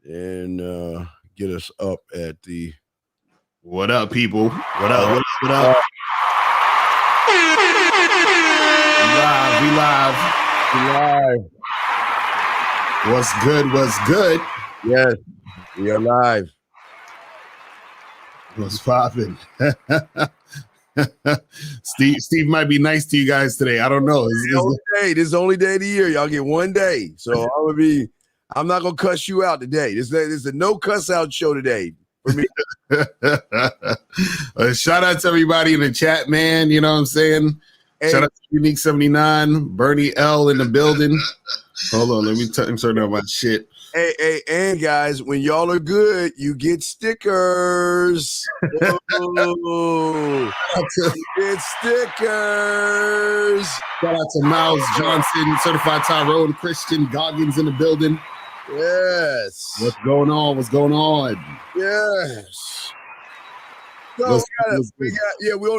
and get us up at the. What up, people? What up? What up? What up? We live. What's good? What's good? Yes, we are live. What's popping? Steve might be nice to you guys today. I don't know. This is the only day of the year. Y'all get one day. So I'm not gonna cuss you out today. This is a no cuss out show today for me. Shout out to everybody in the chat, man. You know what I'm saying? Hey. Shout out to Unique 79, Bernie L in the building. Hold on, let me turn on my shit. Hey, and guys, when y'all are good, you get stickers. You get stickers. Shout out to Miles Johnson, Certified Tyrone, Christian Goggins in the building. Yes. What's going on? What's going on? Yes. So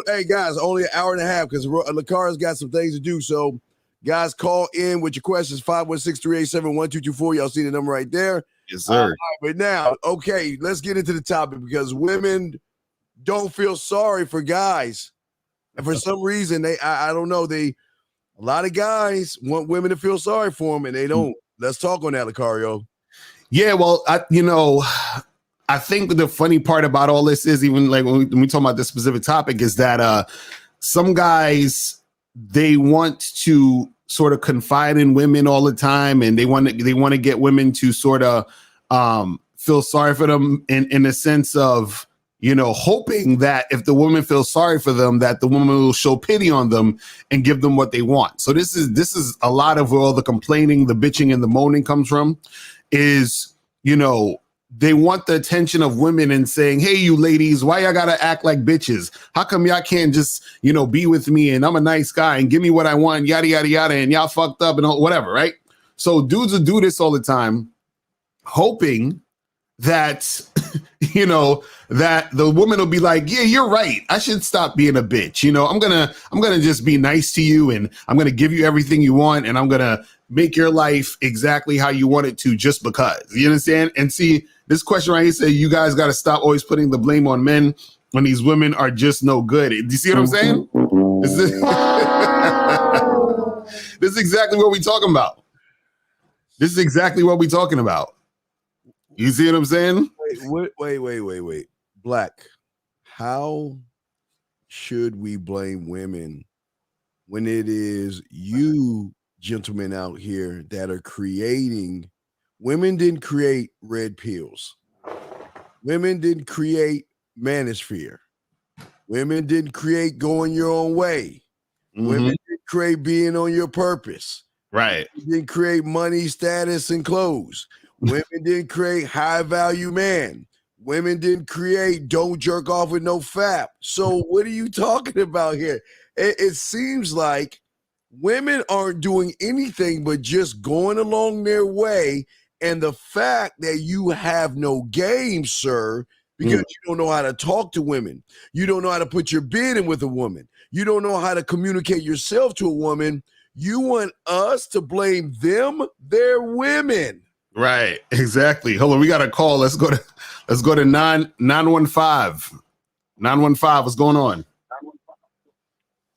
hey guys, only an hour and a half because Lacaria's got some things to do. So guys, call in with your questions, 516-387-1224. Y'all see the number right there. Yes, sir. But now, okay, let's get into the topic because women don't feel sorry for guys. And for some reason, I don't know, a lot of guys want women to feel sorry for them and they don't. Let's talk on that, Locario. Yeah, well, I think the funny part about all this is, even like when we talk about this specific topic, is that some guys, they want to sort of confide in women all the time, and they want to get women to sort of feel sorry for them in the sense of, you know, hoping that if the woman feels sorry for them, that the woman will show pity on them and give them what they want. So this is a lot of where all the complaining, the bitching, and the moaning comes from. Is, you know, they want the attention of women and saying, hey, you ladies, why y'all gotta act like bitches? How come y'all can't just, you know, be with me and I'm a nice guy and give me what I want, yada, yada, yada, and y'all fucked up and whatever, right? So dudes will do this all the time, hoping that, you know, that the woman will be like, yeah, you're right. I should stop being a bitch. You know, I'm gonna just be nice to you and I'm gonna give you everything you want and I'm gonna make your life exactly how you want it to just because. You understand? And see, this question right here says you guys got to stop always putting the blame on men when these women are just no good. Do you see what I'm saying? This is exactly what we're talking about. This is exactly what we're talking about. You see what I'm saying? Wait. Black, how should we blame women when it is you gentlemen out here that are creating? Women didn't create red pills. Women didn't create manosphere. Women didn't create going your own way. Women didn't create being on your purpose. Right. Women didn't create money, status, and clothes. Women didn't create high value man. Women didn't create don't jerk off with no fap. So what are you talking about here? It seems like women aren't doing anything but just going along their way. And the fact that you have no game, sir, because you don't know how to talk to women. You don't know how to put your bid in with a woman. You don't know how to communicate yourself to a woman. You want us to blame them? They're women. Right. Exactly. Hold on. We got a call. Let's go to 915. 915. What's going on?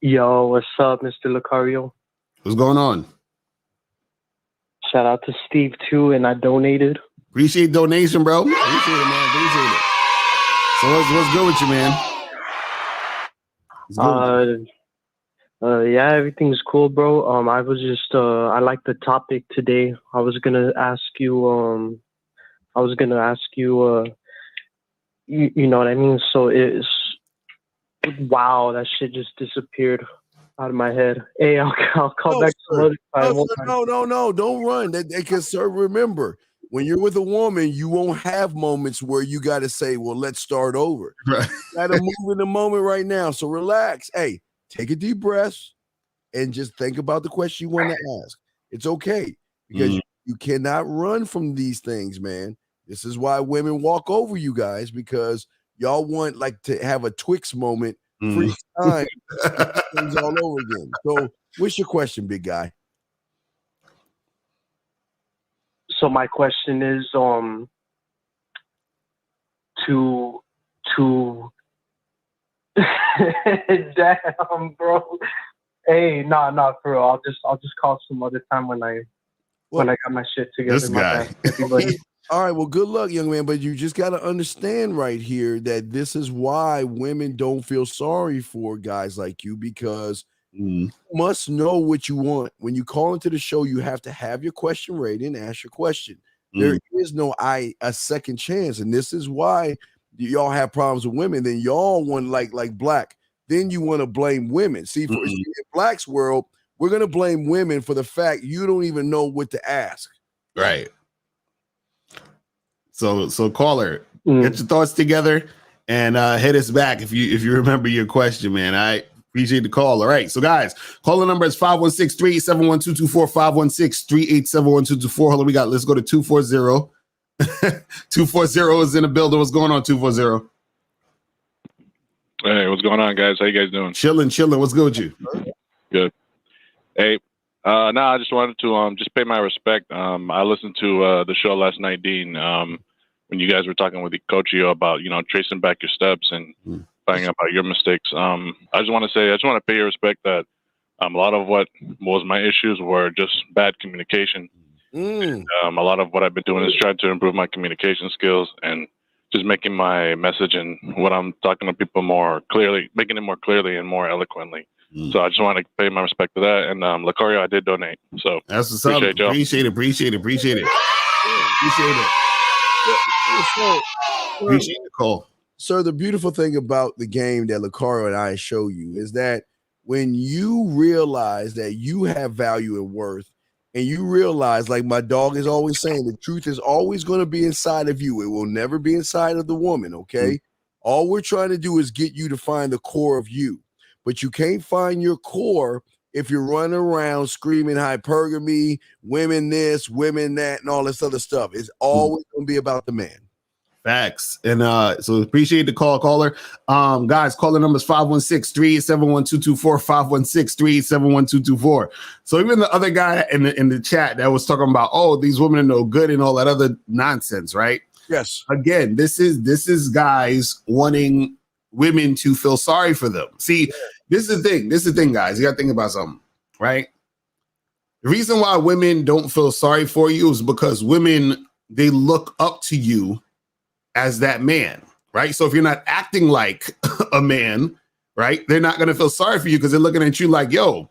Yo, what's up, Mr. Locario? What's going on? Shout out to Steve too, and I donated. Appreciate donation, bro. Appreciate it, man. Appreciate it. So what's good with you, man? Yeah, everything's cool, bro. I was just I like the topic today. I was gonna ask you you know what I mean? So wow, that shit just disappeared out of my head. Hey, I'll call back some other time. No, don't run. Because, sir, remember, when you're with a woman, you won't have moments where you got to say, well, let's start over. Right. You got to move in the moment right now. So relax. Hey, take a deep breath and just think about the question you want to ask. It's okay because you cannot run from these things, man. This is why women walk over you guys, because y'all want like to have a Twix moment, free time, things all over again. So what's your question, big guy? So my question is, to damn, bro. Hey, nah, for real. I'll just call some other time when I got my shit together. This My guy. bad, everybody. All right, well, good luck, young man. But you just got to understand right here that this is why women don't feel sorry for guys like you, because you must know what you want. When you call into the show, you have to have your question ready and ask your question. There is no a second chance, and this is why y'all have problems with women. Then y'all want like black. Then you want to blame women. See, in Black's world, we're gonna blame women for the fact you don't even know what to ask. Right. So caller, get your thoughts together and hit us back if you remember your question, man. I appreciate the call. All right. So guys, caller number is 516-387-1224, 516-387-1224. Hold on, let's go to 240. 240 is in the building. What's going on, 240? Hey, what's going on, guys? How you guys doing? Chilling. What's good with you? Good. Hey, I just wanted to just pay my respect. I listened to the show last night, Dean, when you guys were talking with the Coachio about, tracing back your steps and finding out about your mistakes. I just want to pay your respect that a lot of what was my issues were just bad communication. And, a lot of what I've been doing is trying to improve my communication skills and just making my message and what I'm talking to people more clearly, making it more clearly and more eloquently. So I just want to pay my respect to that. And Locario, I did donate. So that's what's up. Appreciate it. Appreciate it. Appreciate the call. Sir, the beautiful thing about the game that Locario and I show you is that when you realize that you have value and worth, and you realize, like my dog is always saying, the truth is always going to be inside of you. It will never be inside of the woman, okay? All we're trying to do is get you to find the core of you. But you can't find your core if you're running around screaming hypergamy, women this, women that, and all this other stuff. It's always going to be about the man. Facts. And so appreciate the call, caller. Guys, caller number is 516-387-1224, 516-387-1224. So even the other guy in the chat that was talking about, oh, these women are no good and all that other nonsense, right? Yes. Again, this is guys wanting women to feel sorry for them. See, this is the thing, guys. You got to think about something, right? The reason why women don't feel sorry for you is because women, they look up to you as that man, right? So if you're not acting like a man, right, they're not going to feel sorry for you because they're looking at you like, yo,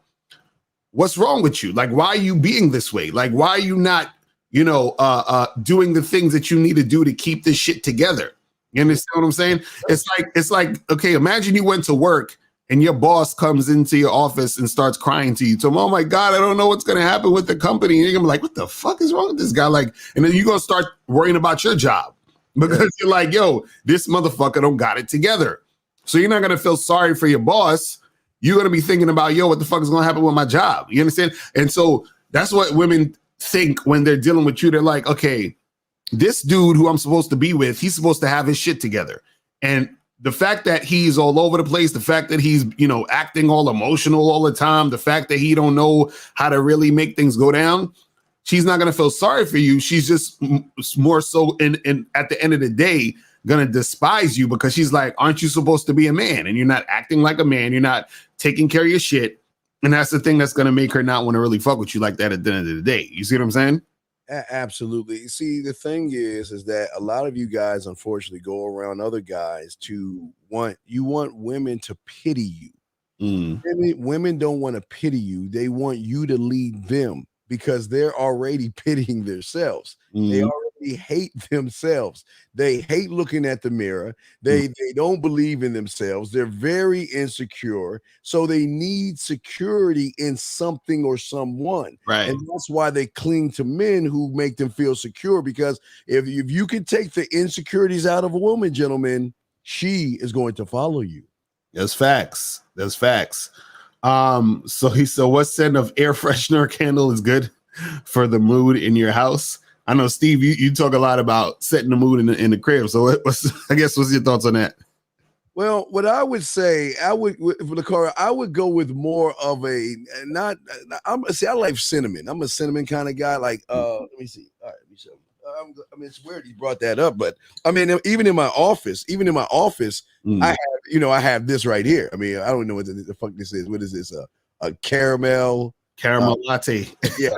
what's wrong with you? Like, why are you being this way? Like, why are you not, doing the things that you need to do to keep this shit together? You understand what I'm saying? It's like, okay, imagine you went to work and your boss comes into your office and starts crying to you. So, oh my God, I don't know what's going to happen with the company. And you're going to be like, what the fuck is wrong with this guy? Like, and then you're going to start worrying about your job. Because you're like, yo, this motherfucker don't got it together. So you're not going to feel sorry for your boss. You're going to be thinking about, yo, what the fuck is going to happen with my job? You understand? And so that's what women think when they're dealing with you. They're like, okay, this dude who I'm supposed to be with, he's supposed to have his shit together. And the fact that he's all over the place, the fact that he's, acting all emotional all the time, the fact that he don't know how to really make things go down, she's not going to feel sorry for you. She's just more so in at the end of the day going to despise you because she's like, aren't you supposed to be a man? And you're not acting like a man. You're not taking care of your shit. And that's the thing that's going to make her not want to really fuck with you like that at the end of the day. You see what I'm saying? Absolutely. See, the thing is that a lot of you guys, unfortunately, go around other guys to want women to pity you. Women don't want to pity you. They want you to lead them, because they're already pitying themselves. They already hate themselves. They hate looking at the mirror. They don't believe in themselves. They're very insecure. So they need security in something or someone. Right. And that's why they cling to men who make them feel secure, because if you can take the insecurities out of a woman, gentlemen, she is going to follow you. That's facts. So what scent of air freshener candle is good for the mood in your house? I know, Steve, you talk a lot about setting the mood in the crib. So what's your thoughts on that? Well, what I would say, I would go with more of a I like cinnamon. I'm a cinnamon kind of guy. Like, let me see. All right, let me show you. I mean, it's weird he brought that up, but I mean, even in my office, I have, I have this right here. I mean, I don't know what the fuck this is. What is this? A caramel latte. Yeah.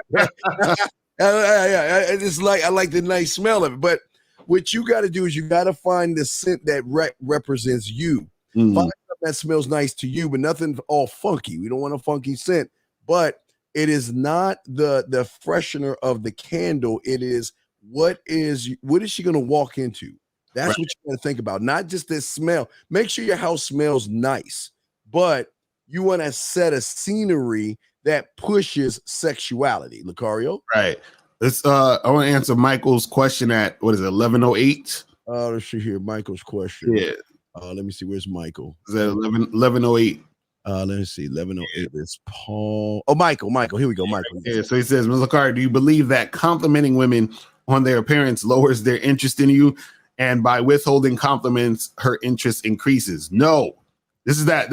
It's like I like the nice smell of it. But what you got to do is you got to find the scent that represents you. Find something that smells nice to you, but nothing all funky. We don't want a funky scent. But it is not the freshener of the candle. It is what is she going to walk into? That's what you got to think about. Not just this smell. Make sure your house smells nice, but you want to set a scenery that pushes sexuality. Locario? Right. Let's I want to answer Michael's question at what is it, 11:08? Let's see here. Michael's question. Yeah. Let me see. Where's Michael? Is that 11:08? Let me see. 11:08. It's Paul. Oh, Michael. Here we go. Michael. Yeah. So he says, Mr. Locario, do you believe that complimenting women on their appearance lowers their interest in you, and by withholding compliments, her interest increases? No. That's that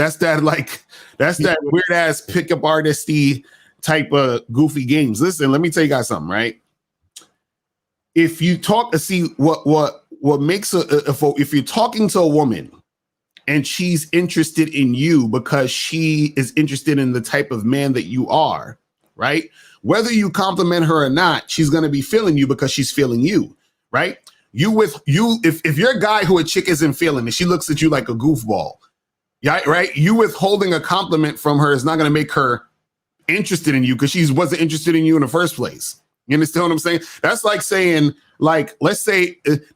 weird ass pickup artisty type of goofy games. Listen, let me tell you guys something, right? If you talk to see what makes if you're talking to a woman and she's interested in you because she is interested in the type of man that you are, right? Whether you compliment her or not, she's going to be feeling you because she's feeling you, right? If you're a guy who a chick isn't feeling and she looks at you like a goofball, yeah, right. You withholding a compliment from her is not going to make her interested in you because she wasn't interested in you in the first place. You understand what I'm saying? That's like saying, let's say if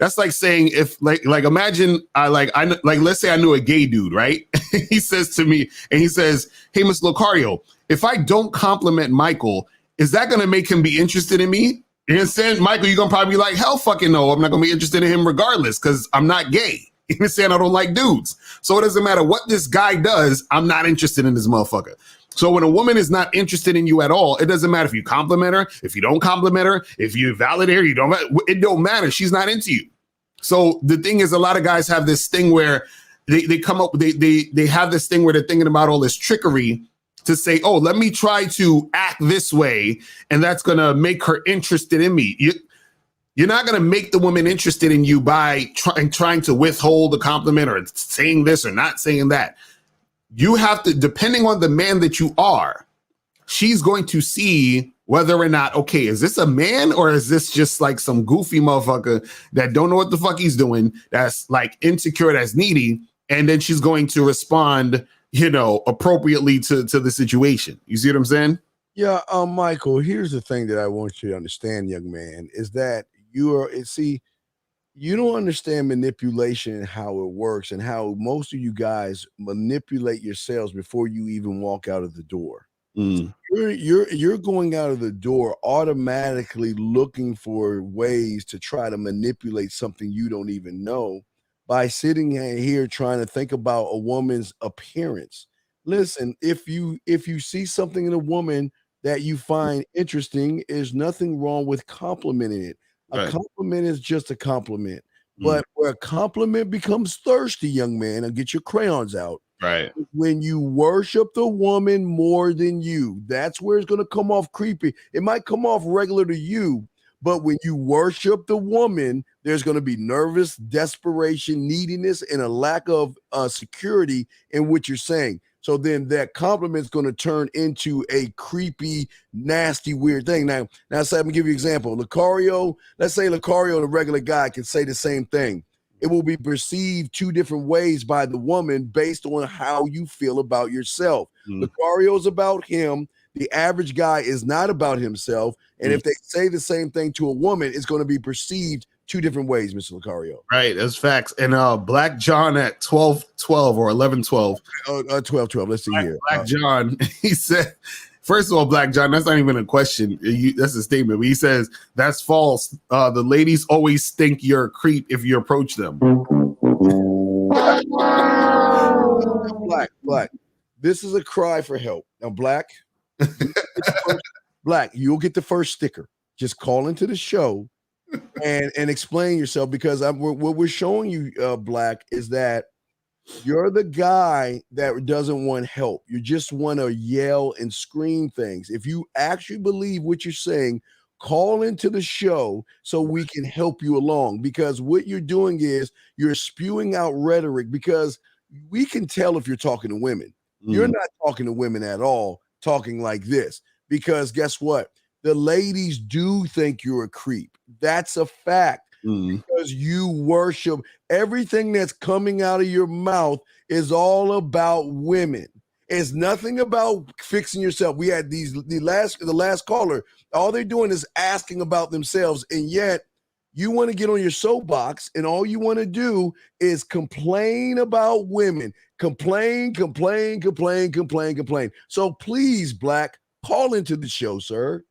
imagine let's say I knew a gay dude, right? He says to me, and he says, "Hey, Mr. Locario, if I don't compliment Michael, is that going to make him be interested in me?" You understand, Michael? You're gonna probably be like, "Hell, fucking no! I'm not gonna be interested in him regardless because I'm not gay." You understand? I don't like dudes. So it doesn't matter what this guy does. I'm not interested in this motherfucker. So when a woman is not interested in you at all, it doesn't matter if you compliment her, if you don't compliment her, if you validate her, it don't matter. She's not into you. So the thing is, a lot of guys have this thing where they come up, they have this thing where they're thinking about all this trickery to say, oh, let me try to act this way. And that's going to make her interested in me. You're not going to make the woman interested in you by trying to withhold a compliment or saying this or not saying that. You have to, depending on the man that you are, she's going to see whether or not, okay, is this a man or is this just like some goofy motherfucker that don't know what the fuck he's doing, that's like insecure, that's needy, and then she's going to respond, appropriately to the situation. You see what I'm saying? Yeah, Michael, here's the thing that I want you to understand, young man, is that you don't understand manipulation and how it works and how most of you guys manipulate yourselves before you even walk out of the door. You're going out of the door automatically looking for ways to try to manipulate something you don't even know by sitting here trying to think about a woman's appearance. Listen, if you see something in a woman that you find interesting, there's nothing wrong with complimenting it. A compliment is just a compliment. But where a compliment becomes thirsty, young man, and get your crayons out. Right. When you worship the woman more than you, that's where it's going to come off creepy. It might come off regular to you, but when you worship the woman, there's going to be nervous, desperation, neediness, and a lack of security in what you're saying. So then that compliment is going to turn into a creepy, nasty, weird thing. Now say, I'm going to give you an example. Locario, let's say Locario, the regular guy, can say the same thing. It will be perceived two different ways by the woman based on how you feel about yourself. Locario is about him. The average guy is not about himself. And if they say the same thing to a woman, it's going to be perceived two different ways, Mr. Locario. Right, that's facts. And Black John at 12:12 or 11:12. 12:12. Let's see here. Black John, he said, first of all, Black John, that's not even a question. That's a statement. But he says, that's false. The ladies always think you're a creep if you approach them. Black. This is a cry for help. Now, Black, you'll get the first sticker. Just call into the show and explain yourself, because what we're showing you, Black, is that you're the guy that doesn't want help. You just want to yell and scream things. If you actually believe what you're saying, call into the show so we can help you along, because what you're doing is you're spewing out rhetoric, because we can tell if you're talking to women. You're not talking to women at all, talking like this, because guess what? The ladies do think you're a creep. That's a fact. Because you worship everything that's coming out of your mouth is all about women. It's nothing about fixing yourself. We had the last caller. All they're doing is asking about themselves, and yet you want to get on your soapbox, and all you want to do is complain about women. Complain. So please, Black, call into the show, sir.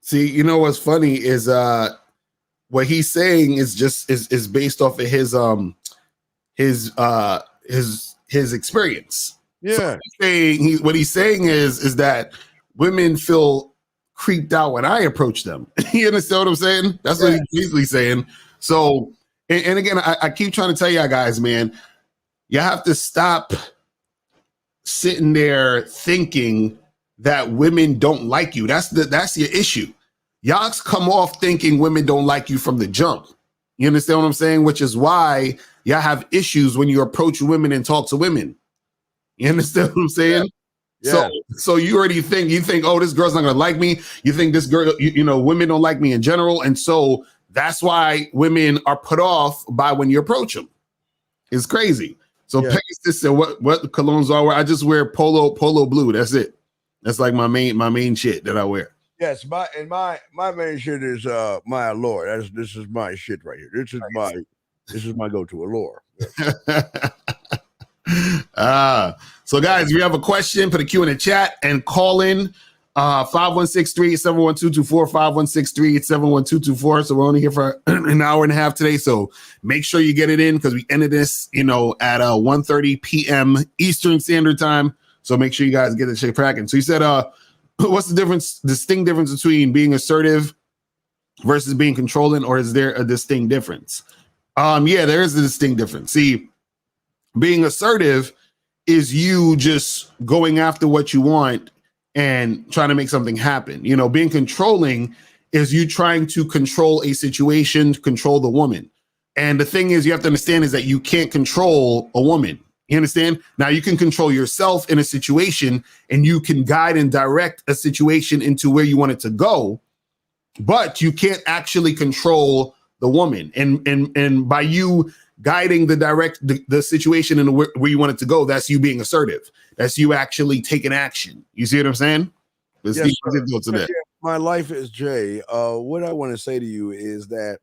See, you know what's funny is what he's saying is just is based off of his experience. Yeah. So what he's saying is that women feel creeped out when I approach them. You understand what I'm saying? That's what he's basically saying. So, and again, I keep trying to tell y'all guys, man, you have to stop sitting there thinking that women don't like you. That's your issue. Y'all come off thinking women don't like you from the jump. You understand what I'm saying? Which is why y'all have issues when you approach women and talk to women. You understand what I'm saying? Yeah. So you already think, oh, this girl's not gonna like me. You think this girl, women don't like me in general, and so that's why women are put off by when you approach them. It's crazy. So Pegasus said, what colognes are? I just wear polo blue. That's it. That's like my main shit that I wear. Yes, my main shit is my Allure. This is my shit right here. This is my go-to Allure. So guys, if you have a question, put a Q in the chat and call in 516-387-1224, 516-387-1224. So we're only here for an hour and a half today. So make sure you get it in, because we ended this, at 1:30 p.m. Eastern Standard Time. So make sure you guys get the shit cracking. So you said, what's the distinct difference between being assertive versus being controlling, or is there a distinct difference? Yeah, there is a distinct difference. See, being assertive is you just going after what you want and trying to make something happen. Being controlling is you trying to control a situation, control the woman. And the thing is, you have to understand is that you can't control a woman. You understand? Now you can control yourself in a situation, and you can guide and direct a situation into where you want it to go, but you can't actually control the woman. And by you guiding the situation in where you want it to go, that's you being assertive. That's you actually taking action. You see what I'm saying? Yes, my life is Jay. What I want to say to you is that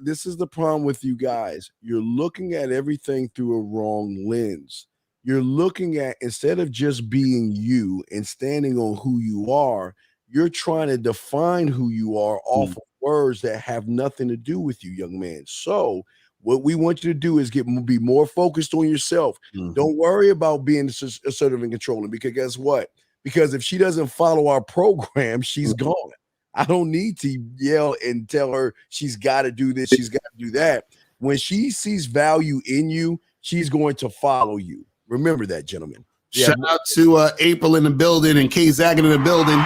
this is the problem with you guys. You're looking at everything through a wrong lens. You're looking at, instead of just being you and standing on who you are, you're trying to define who you are off of words that have nothing to do with you, young man. So what we want you to do is be more focused on yourself. Don't worry about being assertive and controlling, because guess what? Because if she doesn't follow our program, she's gone. I don't need to yell and tell her she's got to do this, she's got to do that. When she sees value in you, she's going to follow you. Remember that, gentlemen. Shout out to April in the building and Kay Zaggett in the building.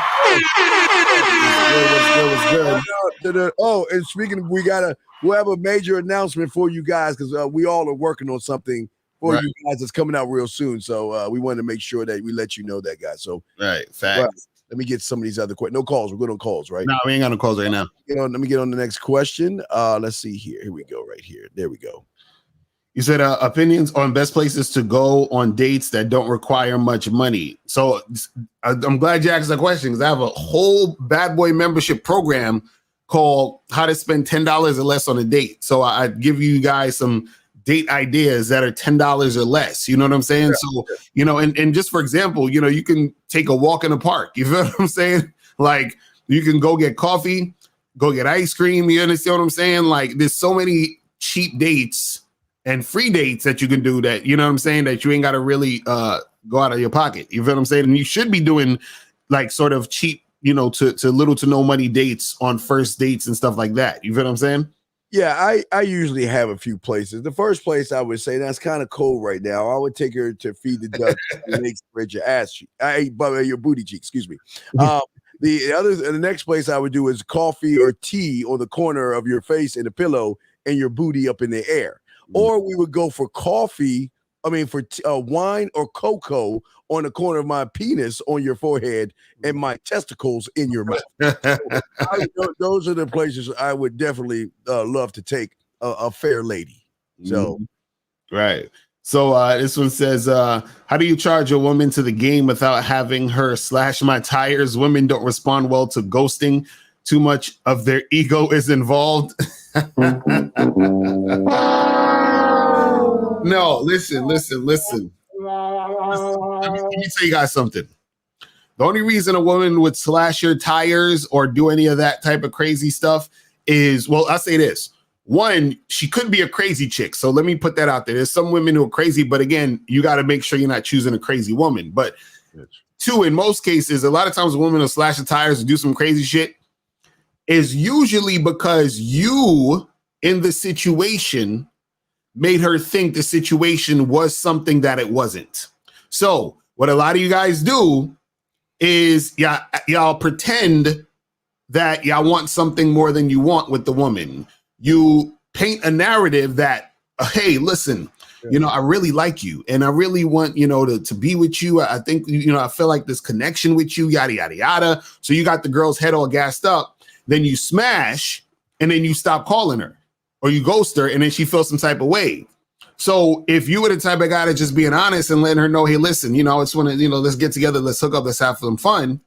Good. Oh, and speaking of, we'll have a major announcement for you guys, because we all are working on something for you guys that's coming out real soon. So we wanted to make sure that we let you know that, guys. So facts. Let me get some of these other questions. No calls. We're good on calls, right? No, we ain't got no calls right now. Let me get on the next question. Let's see here. Here we go. Right here. There we go. You said opinions on best places to go on dates that don't require much money. So I'm glad you asked that question, because I have a whole bad boy membership program called How to Spend $10 or Less on a Date. So I give you guys some date ideas that are $10 or less. You know what I'm saying? So, and just for example, you can take a walk in the park. You feel what I'm saying? Like, you can go get coffee, go get ice cream. You understand what I'm saying? Like, there's so many cheap dates and free dates that you can do that, you know what I'm saying, that you ain't got to really go out of your pocket. You feel what I'm saying? And you should be doing like sort of cheap, to little to no money dates on first dates and stuff like that. You feel what I'm saying? Yeah, I usually have a few places. The first place I would say, that's kind of cold right now, I would take her to feed the ducks and make spread your ass cheek. Your booty cheek, excuse me. The next place I would do is coffee or tea on the corner of your face and a pillow and your booty up in the air. Or we would go for coffee. I mean, for wine or cocoa on the corner of my penis on your forehead and my testicles in your mouth. Those are the places I would definitely love to take a fair lady. So, right. So this one says, how do you charge a woman to the game without having her slash my tires? Women don't respond well to ghosting. Too much of their ego is involved. No, listen. Let me tell you guys something. The only reason a woman would slash your tires or do any of that type of crazy stuff is, well, I'll say this. One, she could be a crazy chick. So let me put that out there. There's some women who are crazy, but again, you got to make sure you're not choosing a crazy woman. But two, in most cases, a lot of times a woman will slash the tires and do some crazy shit is usually because you in the situation made her think the situation was something that it wasn't. So what a lot of you guys do is y'all pretend that y'all want something more than you want with the woman. You paint a narrative that, hey, listen, I really like you and I really want, to be with you. I think, I feel like this connection with you, yada, yada, yada. So you got the girl's head all gassed up. Then you smash and then you stop calling her or you ghost her and then she feels some type of way. So if you were the type of guy that just being honest and letting her know, hey, listen, I just want to, let's get together, let's hook up, let's have some fun.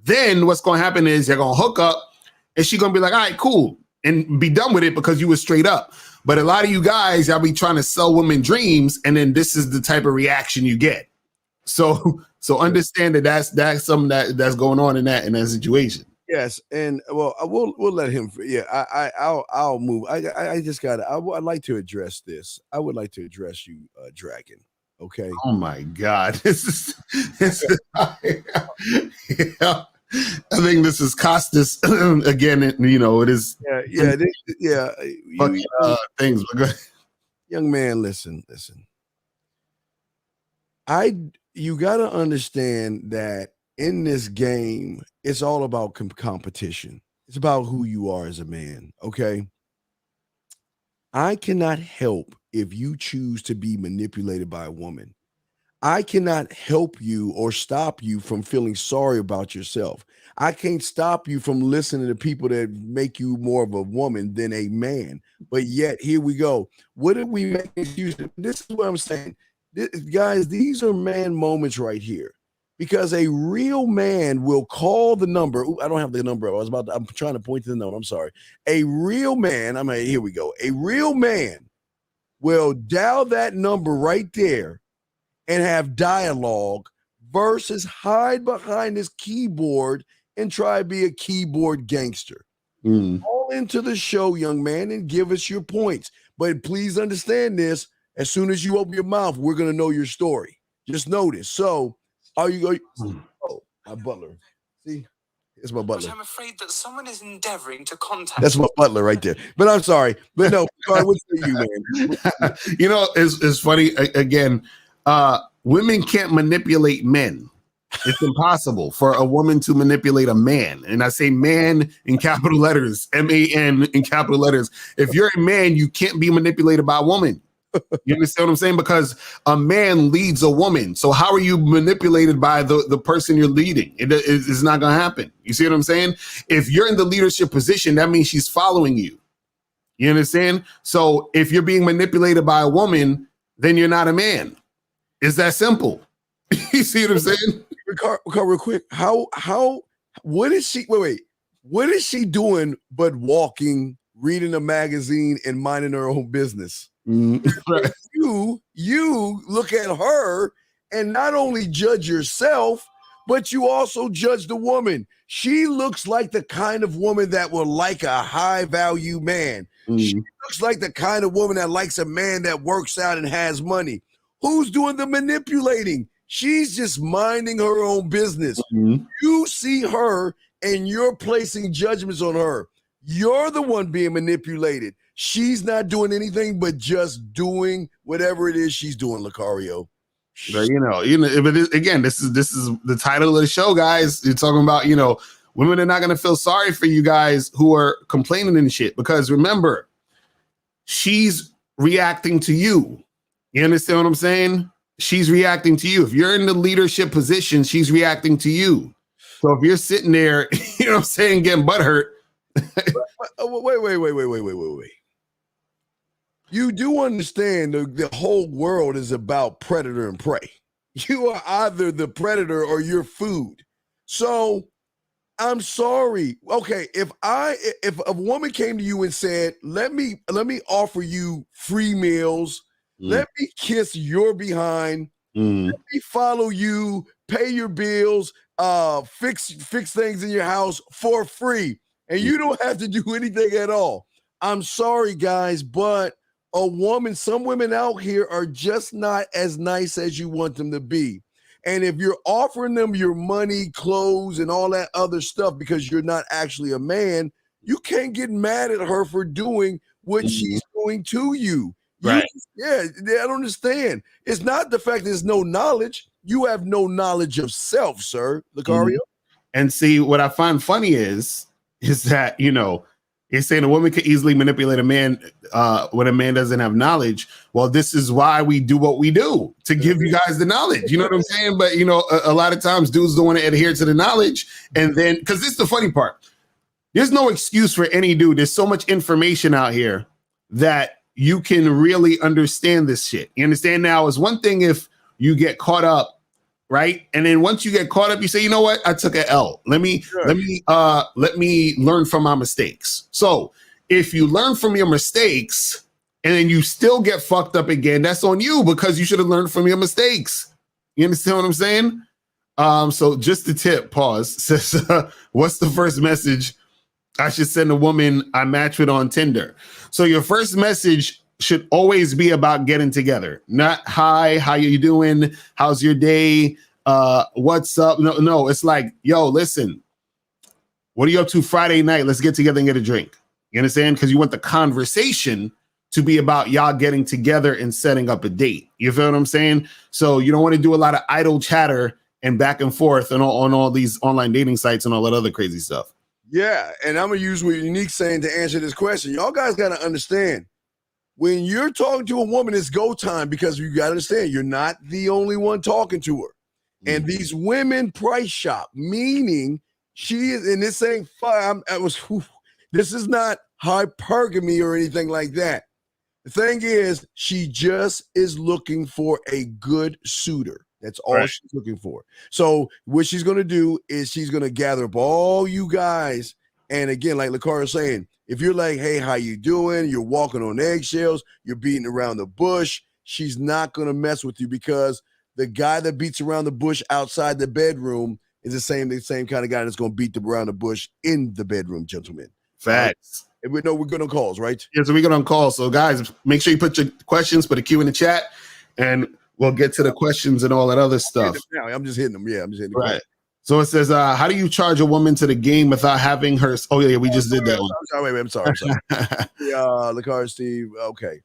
Then what's going to happen is you're going to hook up and she's going to be like, all right, cool. And be done with it because you were straight up. But a lot of you guys, y'all be trying to sell women dreams. And then this is the type of reaction you get. So understand that that's something that's going on in that situation. Yes, and well, we'll let him. Yeah, I'll move. I just got. I'd like to address this. I would like to address you, Dragon. Okay. Oh my God, this is yeah. I think this is Costas again. It is. Yeah. Things. Young man, listen. You got to understand that in this game, it's all about competition. It's about who you are as a man, okay? I cannot help if you choose to be manipulated by a woman. I cannot help you or stop you from feeling sorry about yourself. I can't stop you from listening to people that make you more of a woman than a man. But yet, here we go. What did we make excuses? This is what I'm saying. Guys, these are man moments right here. Because a real man will call the number. Ooh, I don't have the number. I'm trying to point to the number. I'm sorry. A real man, here we go. A real man will dial that number right there and have dialogue versus hide behind his keyboard and try to be a keyboard gangster. Call into the show, young man, and give us your points. But please understand this. As soon as you open your mouth, we're going to know your story. Just know this. So, are you going? Oh, my butler. See, it's my butler. But I'm afraid that someone is endeavoring to contact. That's my butler right there. But I'm sorry. But no, what's for you, man? It's funny. Again, women can't manipulate men. It's impossible for a woman to manipulate a man. And I say man in capital letters, M-A-N in capital letters. If you're a man, you can't be manipulated by a woman. You understand what I'm saying? Because a man leads a woman. So how are you manipulated by the person you're leading? It's not going to happen. You see what I'm saying? If you're in the leadership position, that means she's following you. You understand? So if you're being manipulated by a woman, then you're not a man. It's that simple. You see what I'm saying? Ricardo, real quick. What is she? Wait. What is she doing but walking, reading a magazine, and minding her own business? Right. You look at her and not only judge yourself, but you also judge the woman. She looks like the kind of woman that will like a high value man. She looks like the kind of woman that likes a man that works out and has money. Who's doing the manipulating? She's just minding her own business. You see her and you're placing judgments on her. You're the one being manipulated. She's not doing anything but just doing whatever it is she's doing, Locario. But again, this is the title of the show, guys. You're talking about, Women are not going to feel sorry for you guys who are complaining and shit, because remember, she's reacting to you. You understand what I'm saying? She's reacting to you. If you're in the leadership position, she's reacting to you. So if you're sitting there, you know what I'm saying, getting butthurt. Wait. You do understand the whole world is about predator and prey. You are either the predator or you're food. So I'm sorry. Okay, if a woman came to you and said, let me offer you free meals, let me kiss your behind, let me follow you, pay your bills, fix things in your house for free, and you don't have to do anything at all. I'm sorry, guys, but some women out here are just not as nice as you want them to be. And if you're offering them your money, clothes, and all that other stuff because you're not actually a man, you can't get mad at her for doing what she's doing to you. Right. I don't understand. It's not the fact there's no knowledge. You have no knowledge of self, sir, Locario. And see, what I find funny is that, you know, it's saying a woman could easily manipulate a man when a man doesn't have knowledge. Well, this is why we do what we do, to give you guys the knowledge. You know what I'm saying? But, you know, a lot of times dudes don't want to adhere to the knowledge. And then, because this is the funny part, there's no excuse for any dude. There's so much information out here that you can really understand this shit. You understand? Now, it's one thing if you get caught up, right? And then once you get caught up, you say, you know what? I took an L. Let me learn from my mistakes. So if you learn from your mistakes and then you still get fucked up again, that's on you, because you should have learned from your mistakes. You understand what I'm saying? So just the tip, pause, says, what's the first message I should send a woman I match with on Tinder? So your first message should always be about getting together, not hi, how you doing? How's your day? What's up? No, it's like, yo, listen, what are you up to Friday night? Let's get together and get a drink. You understand? Because you want the conversation to be about y'all getting together and setting up a date. You feel what I'm saying? So you don't want to do a lot of idle chatter and back and forth and on all these online dating sites and all that other crazy stuff. Yeah, and I'm going to use what Unique's saying to answer this question. Y'all guys got to understand, when you're talking to a woman, it's go time, because you got to understand, you're not the only one talking to her. And these women price shop, meaning she is, and this ain't this is not hypergamy or anything like that. The thing is, she just is looking for a good suitor. That's all she's looking for. So what she's going to do is she's going to gather up all you guys. And again, like Locario saying, if you're like, hey, how you doing? You're walking on eggshells. You're beating around the bush. She's not going to mess with you, because the guy that beats around the bush outside the bedroom is the same kind of guy that's going to beat around the bush in the bedroom, gentlemen. Facts. And we know we're good on calls, right? Yeah, so we get on calls. So guys, make sure you put your questions, put a Q in the chat, and we'll get to the questions and all that other stuff. I'm just hitting them. Yeah, I'm just hitting them. Right. So it says, how do you charge a woman to the game without having her? Oh, yeah, we just did that one. I'm sorry. Locario, Steve. Okay.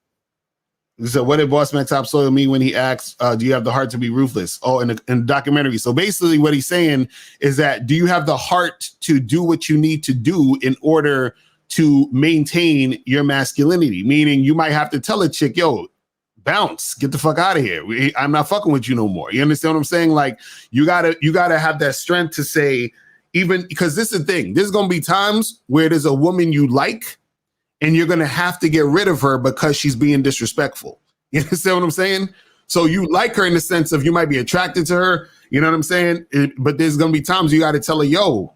So what did Boss Man Topsoil mean when he asks, do you have the heart to be ruthless? Oh, in the documentary. So basically what he's saying is that, do you have the heart to do what you need to do in order to maintain your masculinity? Meaning you might have to tell a chick, yo, bounce, get the fuck out of here. I'm not fucking with you no more. You understand what I'm saying? Like, you gotta have that strength to say, even because this is the thing, there's gonna be times where there's a woman you like and you're gonna have to get rid of her because she's being disrespectful. You understand what I'm saying? So you like her in the sense of you might be attracted to her, you know what I'm saying? But there's gonna be times you gotta tell her, yo,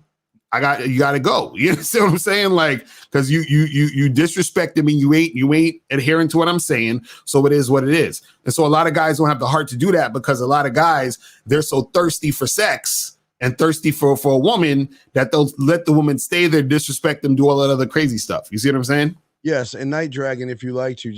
you gotta go. You understand what I'm saying? Like, because you disrespected me, you ain't adhering to what I'm saying. So it is what it is. And so a lot of guys don't have the heart to do that, because a lot of guys, they're so thirsty for sex and thirsty for a woman that they'll let the woman stay there, disrespect them, do all that other crazy stuff. You see what I'm saying? Yes, and Night Dragon, if you like to,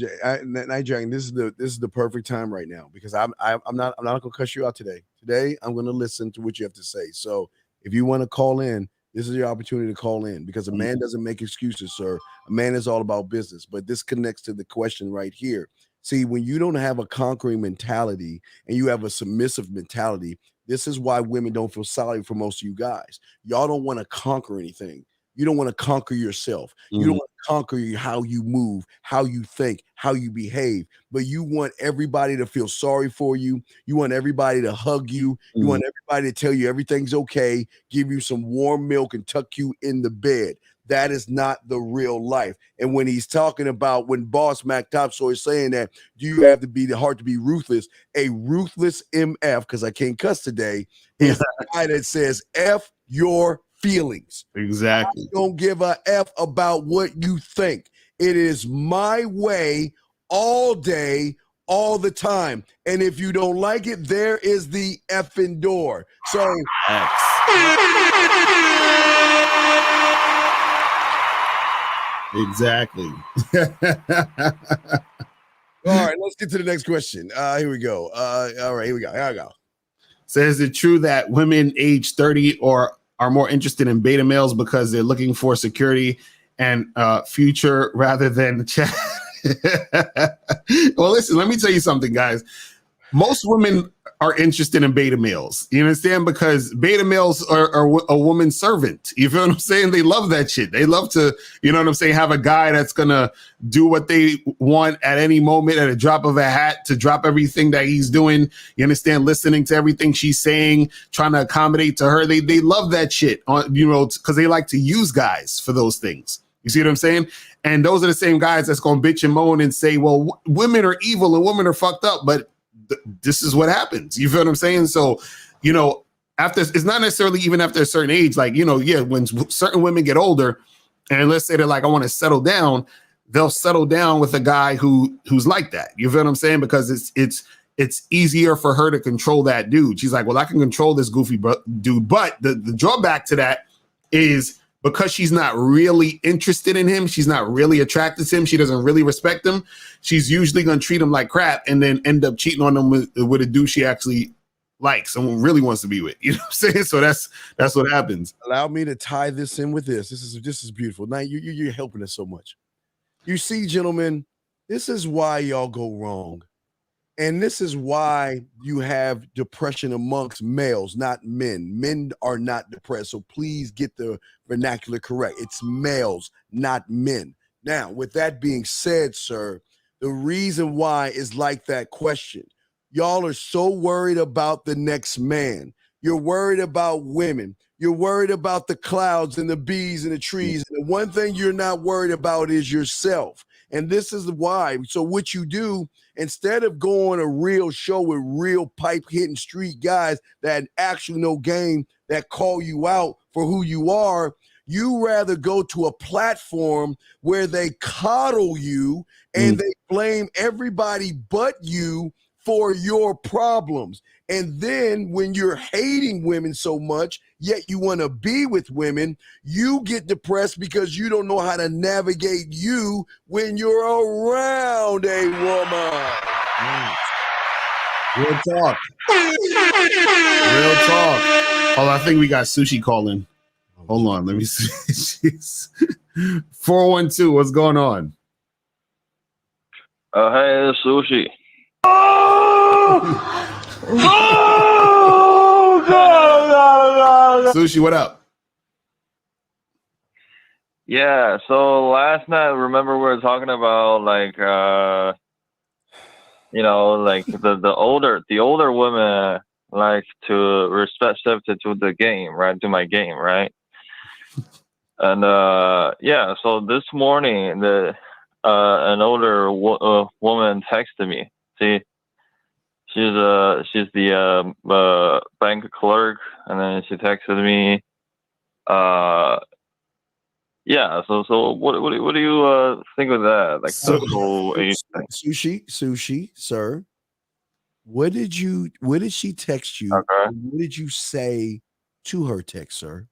Night Dragon, this is the perfect time right now, because I'm not gonna cuss you out today. Today I'm gonna listen to what you have to say. So if you want to call in, this is your opportunity to call in, because a man doesn't make excuses, sir. A man is all about business. But this connects to the question right here. See, when you don't have a conquering mentality and you have a submissive mentality, This is why women don't feel sorry for most of you guys. Y'all don't want to conquer anything. You don't want to conquer yourself. You don't want to conquer how you move, how you think, how you behave. But you want everybody to feel sorry for you. You want everybody to hug you. You want everybody to tell you everything's okay, give you some warm milk and tuck you in the bed. That is not the real life. And when he's talking about when Boss Mac Topsoy is saying that, do you have to be the heart to be ruthless? A ruthless MF, because I can't cuss today, is the guy that says F your feelings. Exactly. I don't give a F about what you think. It is my way all day, all the time. And if you don't like it, there is the effing door. So exactly. All right, let's get to the next question. Here we go. All right, here we go. So is it true that women age 30 or are more interested in beta males because they're looking for security and future rather than chat? Well, listen, let me tell you something, guys. Most women are interested in beta males. You understand? Because beta males are a woman's servant. You feel what I'm saying? They love that shit. They love to, you know what I'm saying, have a guy that's going to do what they want at any moment at a drop of a hat, to drop everything that he's doing. You understand? Listening to everything she's saying, trying to accommodate to her. They love that shit, you know, because they like to use guys for those things. You see what I'm saying? And those are the same guys that's going to bitch and moan and say, well, women are evil and women are fucked up. But this is what happens. You feel what I'm saying? So, you know, after, it's not necessarily even after a certain age, like, you know, yeah, when certain women get older and let's say they're like, I want to settle down, they'll settle down with a guy who's like that. You feel what I'm saying? Because it's easier for her to control that dude. She's like, well, I can control this goofy dude. But the drawback to that is, because she's not really interested in him, she's not really attracted to him, she doesn't really respect him, she's usually going to treat him like crap and then end up cheating on him with a dude she actually likes and really wants to be with. You know what I'm saying? So that's what happens. Allow me to tie this in with this. This is beautiful. Now you're helping us so much. You see, gentlemen, this is why y'all go wrong. And this is why you have depression amongst males, not men. Men are not depressed. So please get the vernacular correct. It's males, not men. Now, with that being said, sir, the reason why is like that question. Y'all are so worried about the next man. You're worried about women. You're worried about the clouds and the bees and the trees. And the one thing you're not worried about is yourself. And this is why. So what you do, instead of going a real show with real pipe hitting street guys that actually know game, that call you out for who you are, you rather go to a platform where they coddle you and they blame everybody but you for your problems. And then when you're hating women so much, yet you want to be with women, you get depressed because you don't know how to navigate you when you're around a woman. Real talk. Real talk. Oh, I think we got Sushi calling. Hold on, let me see. 412, what's going on? Hey, Sushi. Sushi, what up? Yeah, so last night, remember we were talking about like you know, like the older women like to respect to the game, right? To my game, right? And yeah, so this morning an older woman texted me. See, she's the bank clerk, and then she texted me. Yeah. So what do you think of that? Like Sushi, sir. What did she text you? Okay. What did you say to her text, sir?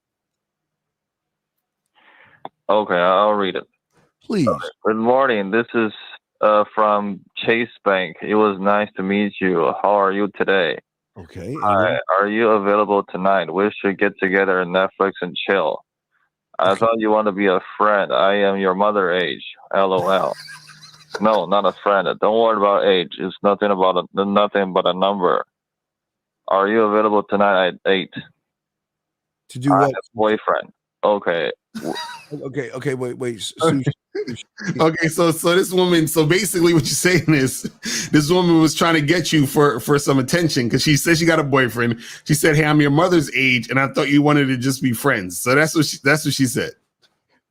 Okay, I'll read it. Please. Okay. Good morning. This is from Chase Bank. It was nice to meet you. How are you today? Okay. Hi. Are you available tonight? We should get together on Netflix and chill. I thought you want to be a friend. I am your mother age. LOL. No, not a friend. Don't worry about age. It's nothing but a number. Are you available tonight at 8? To do I what? have a boyfriend. Okay. Okay, wait. Sushi. Okay, so this woman, so basically what you're saying is this woman was trying to get you for some attention because she said she got a boyfriend. She said, "Hey, I'm your mother's age, and I thought you wanted to just be friends." So that's what she said.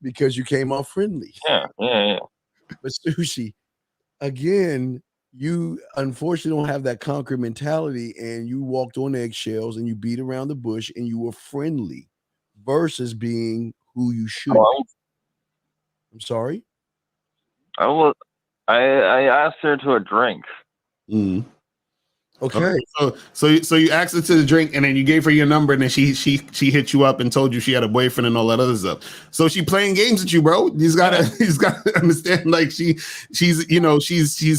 Because you came off friendly. Yeah. But Sushi, again, you unfortunately don't have that conquer mentality, and you walked on eggshells and you beat around the bush and you were friendly versus being who you should be. Well, I'm sorry. I asked her to a drink. Okay. So you asked her to the drink, and then you gave her your number, and then she hit you up and told you she had a boyfriend and all that other stuff. So she playing games with you, bro. He's gotta understand, like she's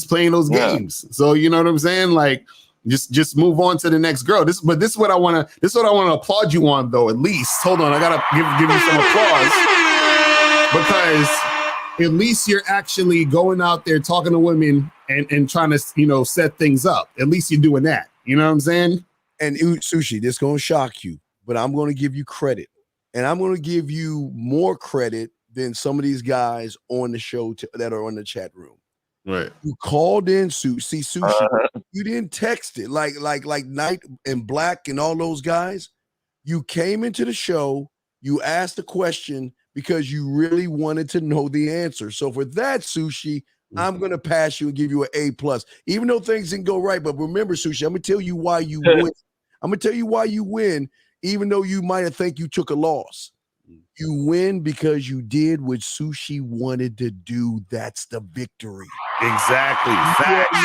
playing those games. So you know what I'm saying? Like just move on to the next girl. This is what I want to applaud you on, though. At least hold on, I gotta give you some applause because at least you're actually going out there talking to women and trying to, set things up. At least you're doing that. You know what I'm saying? And Sushi, this is going to shock you, but I'm going to give you credit. And I'm going to give you more credit than some of these guys on the show that are on the chat room. Right. You called in, Sushi. You didn't text it like Night and Black and all those guys. You came into the show. You asked a question because you really wanted to know the answer. So for that, Sushi, I'm going to pass you and give you an A+. Even though things didn't go right. But remember, Sushi, I'm going to tell you why you win. I'm going to tell you why you win, even though you might have think you took a loss. You win because you did what Sushi wanted to do. That's the victory. Exactly. Facts.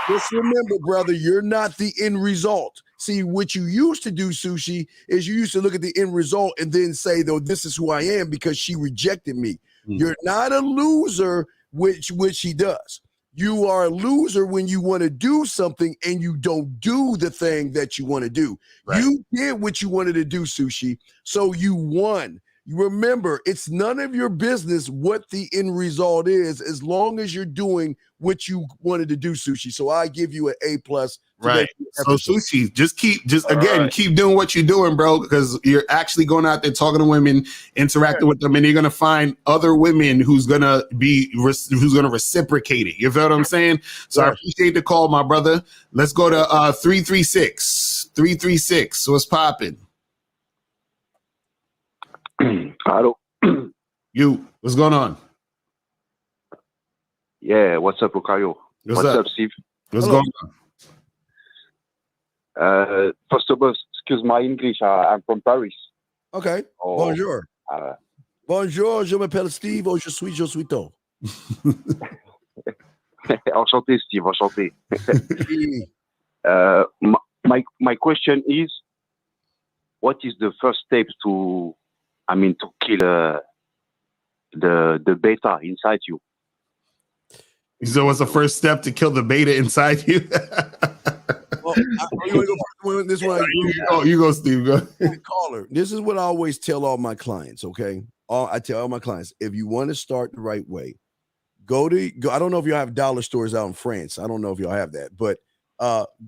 Just remember, brother, you're not the end result. See, what you used to do, Sushi, is you used to look at the end result and then say, though, this is who I am because she rejected me. You're not a loser, which he does. You are a loser when you want to do something and you don't do the thing that you want to do. Right. You did what you wanted to do, Sushi, so you won. You remember, it's none of your business what the end result is, as long as you're doing what you wanted to do, Sushi. So I give you an A+. Right. So Sushi, keep doing what you're doing, bro, because you're actually going out there talking to women, interacting with them, and you're gonna find other women who's gonna reciprocate it. You feel what I'm saying? So I appreciate the call, my brother. Let's go to 336. 336. What's popping? Hello. What's going on? Yeah, what's up, Locario? What's up, Steve? What's going on? First of all, excuse my English. I'm from Paris. Okay. Bonjour. Bonjour, je m'appelle Steve. Oh, je suis Josuito. Enchanté, Steve. Enchanté. My question is, what is the first step to kill the beta inside you? So what's the first step to kill the beta inside you? You go, Steve. Go. Caller. This is what I always tell all my clients, okay? I tell all my clients, if you want to start the right way, go. I don't know if you have dollar stores out in France. I don't know if y'all have that, but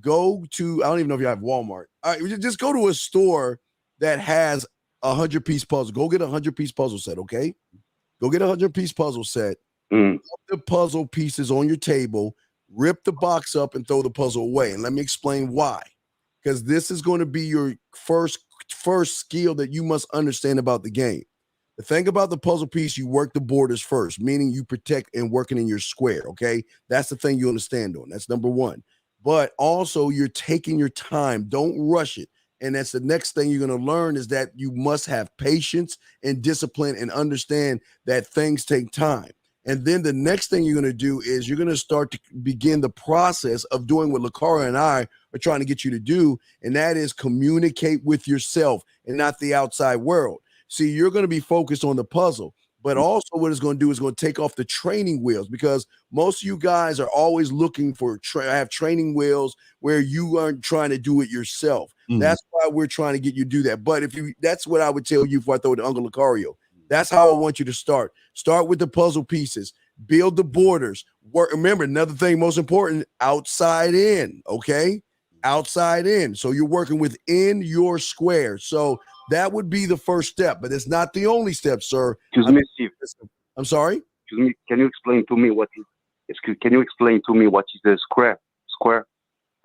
go to, I don't even know if you have Walmart. All right, just go to a store that has 100-piece puzzle. Go get a 100-piece puzzle set, okay? Go get a 100-piece puzzle set. Put the puzzle pieces on your table, rip the box up, and throw the puzzle away. And let me explain why. Because this is going to be your first skill that you must understand about the game. The thing about the puzzle piece, you work the borders first, meaning you protect and working in your square, okay? That's the thing you understand on. That's number one. But also, you're taking your time. Don't rush it. And that's the next thing you're going to learn is that you must have patience and discipline and understand that things take time. And then the next thing you're going to do is you're going to start to begin the process of doing what Locario and I are trying to get you to do, and that is communicate with yourself and not the outside world. See, you're going to be focused on the puzzle, but also what it's going to do is going to take off the training wheels, because most of you guys are always looking for have training wheels where you aren't trying to do it yourself. That's why we're trying to get you to do that. But that's what I would tell you before I throw it to Uncle Locario. That's how I want you to start. Start with the puzzle pieces. build the borders. Work. Remember, another thing, most important, outside in. Okay, outside in. So you're working within your square. So that would be the first step, but it's not the only step, sir. Excuse me, Steve. I'm sorry. Excuse me. Can you explain to me what is? Can you explain to me what is the square? Square.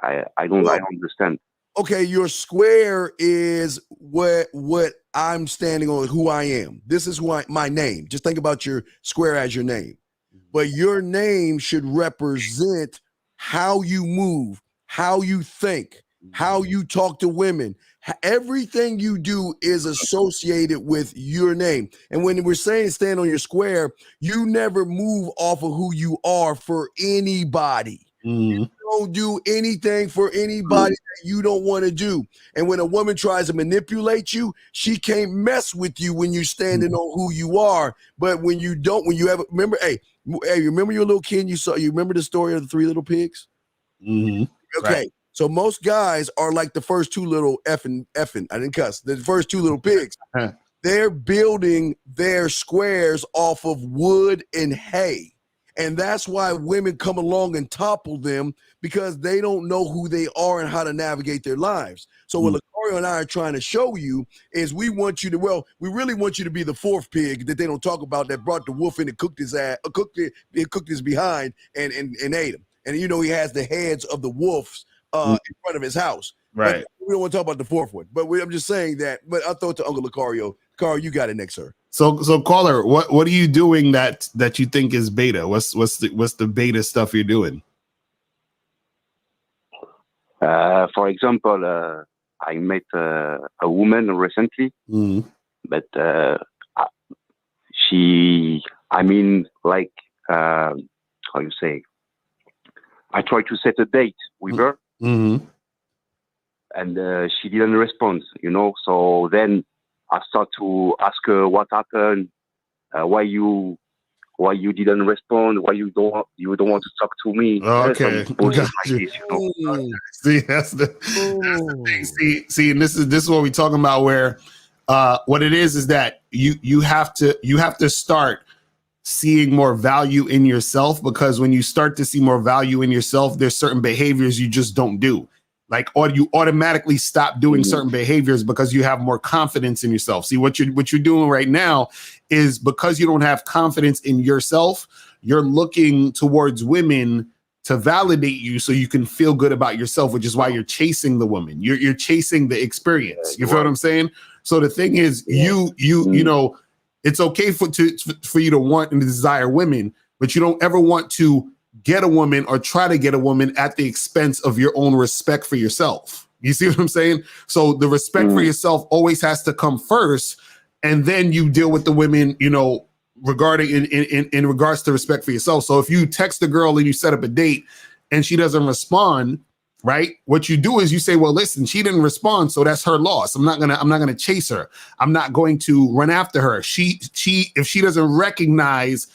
I don't understand. Okay, your square is what I'm standing on, who I am. This is my name. Just think about your square as your name. But your name should represent how you move, how you think, how you talk to women. Everything you do is associated with your name. And when we're saying stand on your square, you never move off of who you are for anybody. You don't do anything for anybody that you don't want to do. And when a woman tries to manipulate you, she can't mess with you when you're standing on who you are. But when you don't, when you ever remember, hey, remember your little kid you remember the story of the 3 little pigs? Okay. Right. So most guys are like the first 2 little effing, I didn't cuss, the first 2 little pigs. They're building their squares off of wood and hay. And that's why women come along and topple them, because they don't know who they are and how to navigate their lives. So what Locario and I are trying to show you is we really want you to be the 4th pig that they don't talk about, that brought the wolf in and cooked his ass, cooked his behind and ate him. And he has the heads of the wolves in front of his house. Right. But we don't want to talk about the 4th one. But I'm just saying that. But I'll throw it to Uncle Locario. Carl, you got it next, sir. So caller, what are you doing that you think is beta? What's the beta stuff you're doing? For example, I met a woman recently, but how you say? I tried to set a date with her, and she didn't respond. So then I start to ask her what happened, why you didn't respond, why you don't want to talk to me. Okay, like this, See, that's the thing. See, and this is what we're talking about. Where what it is that you have to start seeing more value in yourself, because when you start to see more value in yourself, there's certain behaviors you just don't do. Or you automatically stop doing certain behaviors because you have more confidence in yourself. See, what you're doing right now is, because you don't have confidence in yourself, you're looking towards women to validate you so you can feel good about yourself, which is why you're chasing the woman. You're chasing the experience. You feel what I'm saying? So the thing is, you know, it's okay for you to want and desire women, but you don't ever want to get a woman or try to get a woman at the expense of your own respect for yourself. You see what I'm saying? So the respect for yourself always has to come first, and then you deal with the women, regarding in regards to respect for yourself. So if you text a girl and you set up a date and she doesn't respond, right? What you do is you say, well, listen, she didn't respond, so that's her loss. I'm not gonna chase her. I'm not going to run after her. If she doesn't recognize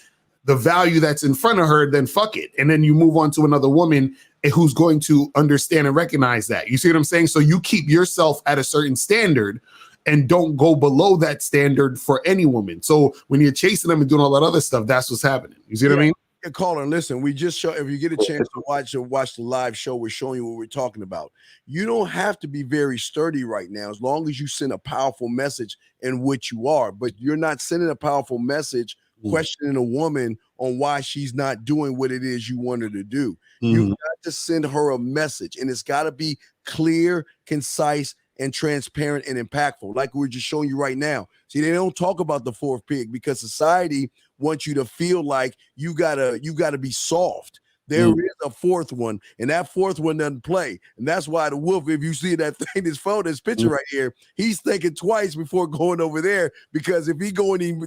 the value that's in front of her, then fuck it. And then you move on to another woman who's going to understand and recognize that. You see what I'm saying? So you keep yourself at a certain standard and don't go below that standard for any woman. So when you're chasing them and doing all that other stuff, that's what's happening. You see what I mean? Caller, and listen, we just show, if you get a chance to watch the live show, we're showing you what we're talking about. You don't have to be very sturdy right now, as long as you send a powerful message in what you are, but you're not sending a powerful message questioning a woman on why she's not doing what it is you want her to do. You've got to send her a message, and it's got to be clear, concise, and transparent and impactful, like we're just showing you right now. See, they don't talk about the 4th pig because society wants you to feel like you gotta be soft. There is a 4th one, and that 4th one doesn't play. And that's why the wolf, if you see that thing, this picture right here, he's thinking twice before going over there, because if he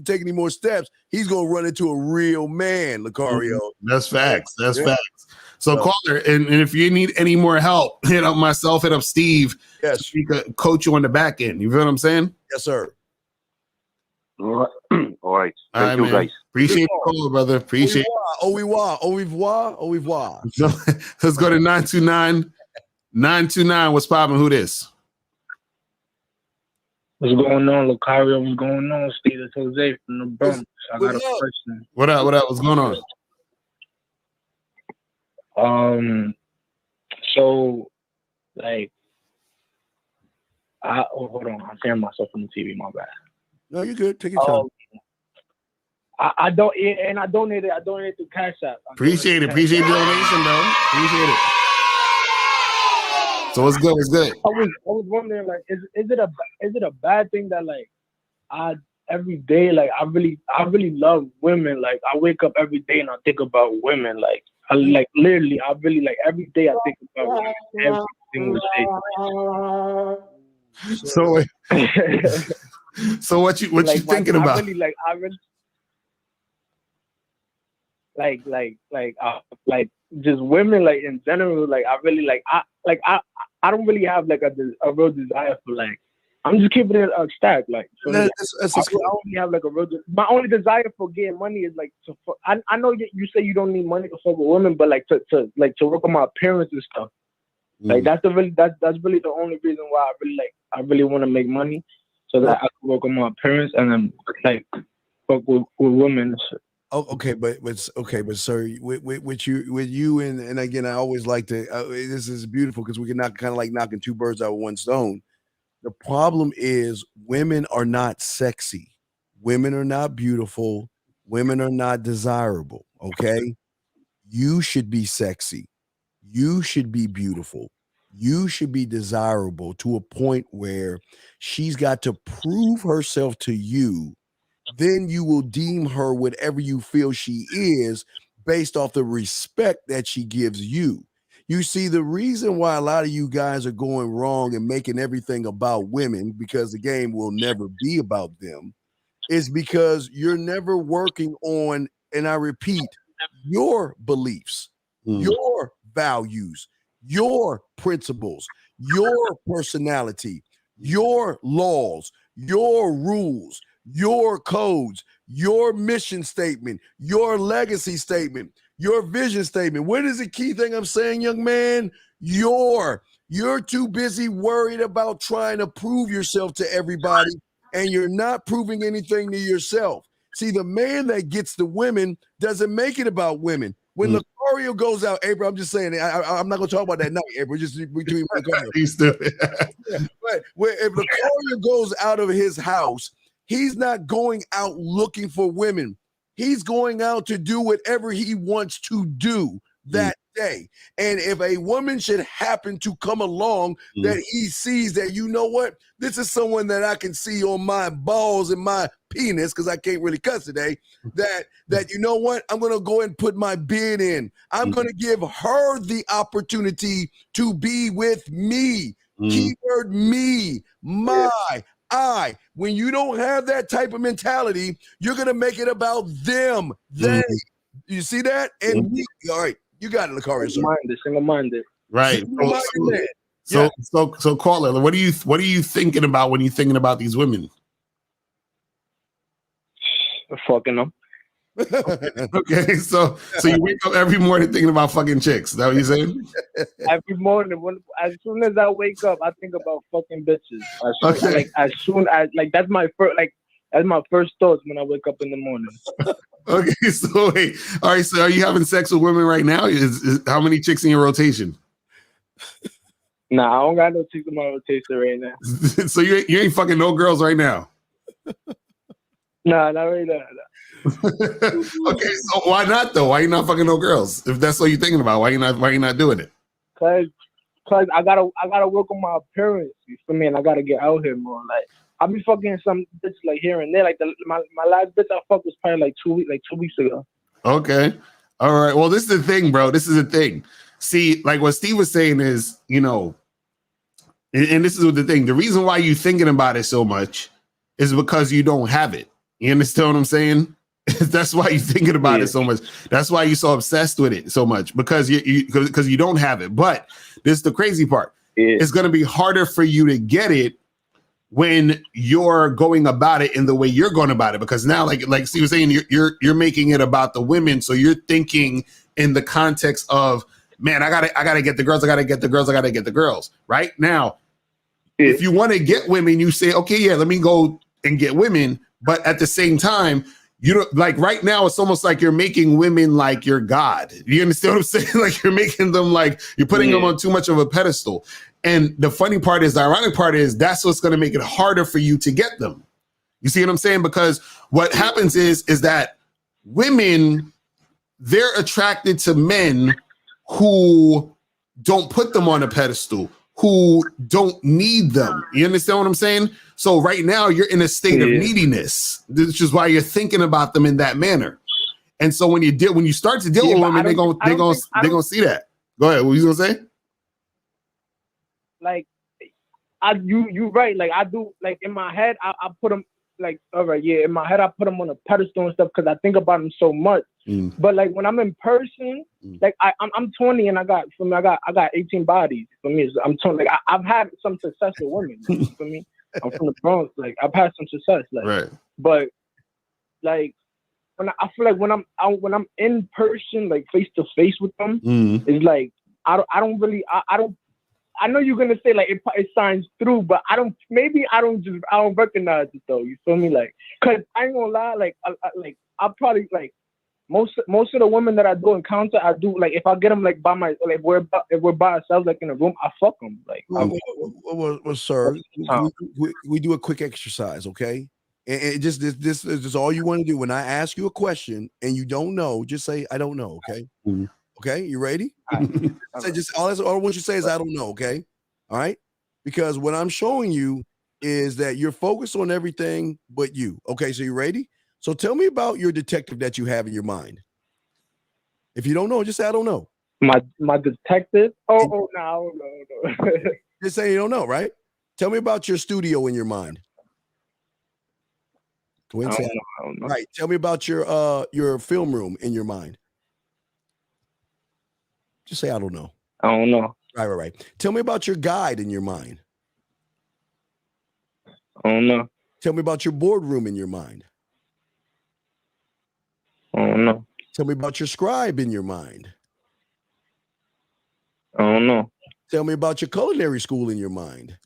take any more steps, he's gonna run into a real man, Locario. That's facts. That's facts. So caller, and if you need any more help, hit up myself, hit up Steve. Yes. We could coach you on the back end. You feel what I'm saying? Yes, sir. All right. Thank you, guys. Appreciate the call, brother. Appreciate it. Au revoir. Au revoir. Au revoir. So, let's go to 929. 929, what's popping? Who this? What's going on, Locario? What's going on? Steve, it's Jose from the Bronx. I got a question. What up? What's going on? So like, hold on, I'm hearing myself on the TV. My bad. No, you're good. Take your time. I don't, and I donated to Cash App. Appreciate the donation, bro. Appreciate it. So what's good? What's good? I was wondering, like, is it a bad thing that like every day, like I really love women. Like I wake up every day and I think about women. Like I like literally, I really like every day I think about women every single day. So, so what you like, thinking about? I really like just women, like in general. Like I really I don't really have like a real desire for like. I'm just keeping it a stack. Like so I only have like a real. My only desire for getting money is like to. I know you say you don't need money to fuck with women, but like to work on my appearance and stuff. Like that's really the only reason why I really want to make money, so that I can work on my appearance and then like fuck with women and shit. Oh, okay, but sir, with you and again, I always like to. This is beautiful because we can kind of like knocking two birds out with one stone. The problem is women are not sexy, women are not beautiful, women are not desirable. Okay, you should be sexy, you should be beautiful, you should be desirable to a point where she's got to prove herself to you. Then you will deem her whatever you feel she is based off the respect that she gives you. You see, the reason why a lot of you guys are going wrong and making everything about women, because the game will never be about them, is because you're never working on, and I repeat, your beliefs, your values, your principles, your personality, your laws, your rules, your codes, your mission statement, your legacy statement, your vision statement. What is the key thing I'm saying, young man? You're too busy worried about trying to prove yourself to everybody, and you're not proving anything to yourself. See, the man that gets the women doesn't make it about women. When Locario goes out, April, I'm just saying, I'm not going to talk about that night, April, just between Locario. He's stupid. But if Locario goes out of his house, he's not going out looking for women. He's going out to do whatever he wants to do that day. And if a woman should happen to come along that he sees that, you know what, this is someone that I can see on my balls and my penis, because I can't really cuss today, that you know what, I'm going to go and put my bid in. I'm going to give her the opportunity to be with me. Keyword me, my, I. When you don't have that type of mentality, you're going to make it about them. They. You see that? And we, all right, you got it, Locario. Single-minded. Right. So caller, what are you thinking about when you're thinking about these women? Fucking them. Okay, so you wake up every morning thinking about fucking chicks. Is that what you're saying? Every morning, as soon as I wake up, I think about fucking bitches. That's my first thoughts when I wake up in the morning. Okay, so wait, all right. So are you having sex with women right now? Is how many chicks in your rotation? Nah, I don't got no chicks in my rotation right now. So you ain't fucking no girls right now? Nah, not right now. Okay, so why not though? Why you not fucking no girls? If that's what you're thinking about, why you not doing it? Cause I gotta work on my appearance. You feel me? And I gotta get out here more. Like I be fucking some bitch like here and there. Like my last bitch I fucked was probably like 2 weeks ago. Okay, all right. Well, this is the thing, bro. This is the thing. See, like what Steve was saying is, you know, and this is the thing. The reason why you thinking about it so much is because you don't have it. You understand what I'm saying? That's why you're thinking about it so much. That's why you're so obsessed with it so much, because you don't have it. But this is the crazy part. It's going to be harder for you to get it when you're going about it in the way you're going about it, because now, like Steve was saying, you're making it about the women. So you're thinking in the context of, man, I gotta get the girls. I gotta get the girls. I gotta get the girls. Right now, if you want to get women, you say, okay, yeah, let me go and get women. But at the same time, you don't like right now. It's almost like you're making women like your God. You understand what I'm saying? Like you're making them like you're putting them on too much of a pedestal. And the funny part is, the ironic part is, that's what's going to make it harder for you to get them. You see what I'm saying? Because what happens is that women, they're attracted to men who don't put them on a pedestal, who don't need them. You understand what I'm saying? So right now you're in a state of neediness, which is why you're thinking about them in that manner. And so when you start to deal with women, they're gonna see that. Go ahead. What were you gonna say? Like, you right. Like I do. Like in my head, I put them like, all right, yeah. In my head, I put them on a pedestal and stuff because I think about them so much. But like when I'm in person, like I'm 20 and I got 18 bodies. For me, I'm 20. Like I've had some success with women. Like, for me, I'm from the Bronx. Like I've had some success. Like, right. But like I feel like when I'm in person, like face to face with them, it's like I know you're gonna say like it shines through, but I don't recognize it though. You feel me? Like, cause I ain't gonna lie, like I probably like most of the women that I do encounter, I do like if I get them like if we're by ourselves like in a room, I fuck them. Like, well, sir, we do a quick exercise, okay? And this is all you want to do. When I ask you a question and you don't know, just say I don't know, okay? Okay, you ready? So just all I want you to say is I don't know, okay? All right? Because what I'm showing you is that you're focused on everything but you. Okay, so you ready? So tell me about your detective that you have in your mind. If you don't know, just say I don't know. My detective? No. Just say you don't know, right? Tell me about your studio in your mind. Go ahead and say I don't know. Right. Tell me about your film room in your mind. Just say I don't know. I don't know. Right. Tell me about your guide in your mind. I don't know. Tell me about your boardroom in your mind. I don't know. Tell me about your scribe in your mind. I don't know. Tell me about your culinary school in your mind.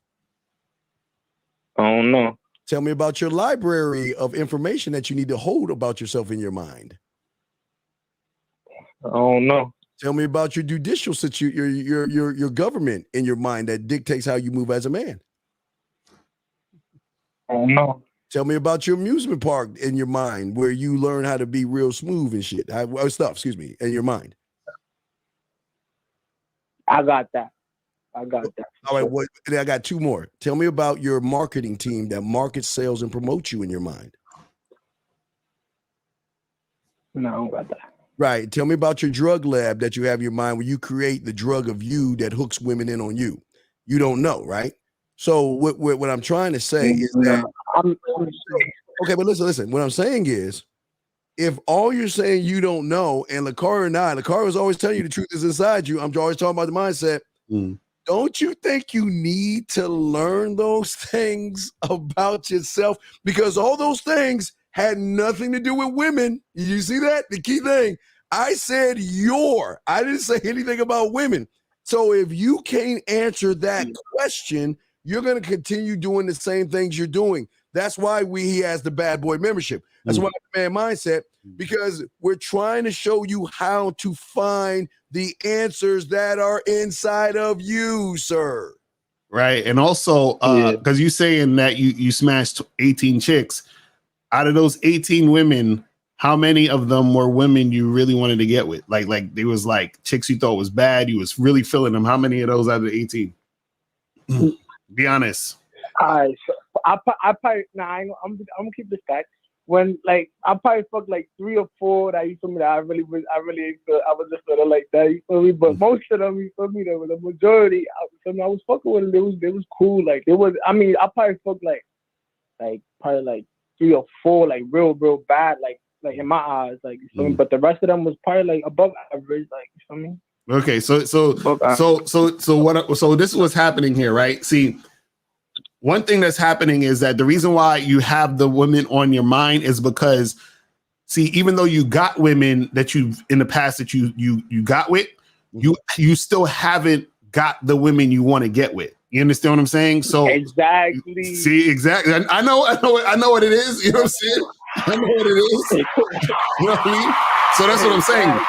I don't know. Tell me about your library of information that you need to hold about yourself in your mind. I don't know. Tell me about your judicial your government in your mind that dictates how you move as a man. I don't know. Tell me about your amusement park in your mind where you learn how to be real smooth and shit. In your mind. I got that. All right, I got two more. Tell me about your marketing team that markets, sells, and promotes you in your mind. No, I don't got that. Right. Tell me about your drug lab that you have in your mind where you create the drug of you that hooks women in on you. You don't know, right? So what I'm trying to say is that okay, but listen. What I'm saying is, if all you're saying you don't know, and Locario is always telling you the truth is inside you. I'm always talking about the mindset. Don't you think you need to learn those things about yourself? Because all those things had nothing to do with women. You see that? The key thing. I said Youre. I didn't say anything about women. So if you can't answer that question, you're going to continue doing the same things you're doing. That's why he has the bad boy membership. That's why the man mindset, because we're trying to show you how to find the answers that are inside of you, sir. Right. And also, because you're saying that you smashed 18 chicks. Out of those 18 women, how many of them were women you really wanted to get with? Like there was like chicks you thought was bad. You was really feeling them. How many of those out of the 18? Be honest. All right. So I probably, I'm gonna keep this fact. When like I probably fucked like 3 or 4 that you feel me that I really feel I was just sort of like that, you feel me? But most of them, you feel me, there was a majority. I was fucking with them. They was cool. Like it was. I mean, I probably fucked like probably like 3 or 4 like real bad like in my eyes, like you feel me? But the rest of them was probably like above average, like you feel me? Okay, so this is what's happening here, right? See, one thing that's happening is that the reason why you have the women on your mind is because, see, even though you got women that you've in the past that you got with, you still haven't got the women you want to get with. You understand what I'm saying? So exactly. See, exactly. I know what it is. You know what I'm saying? I know what it is. You know what I mean? So that's what I'm saying.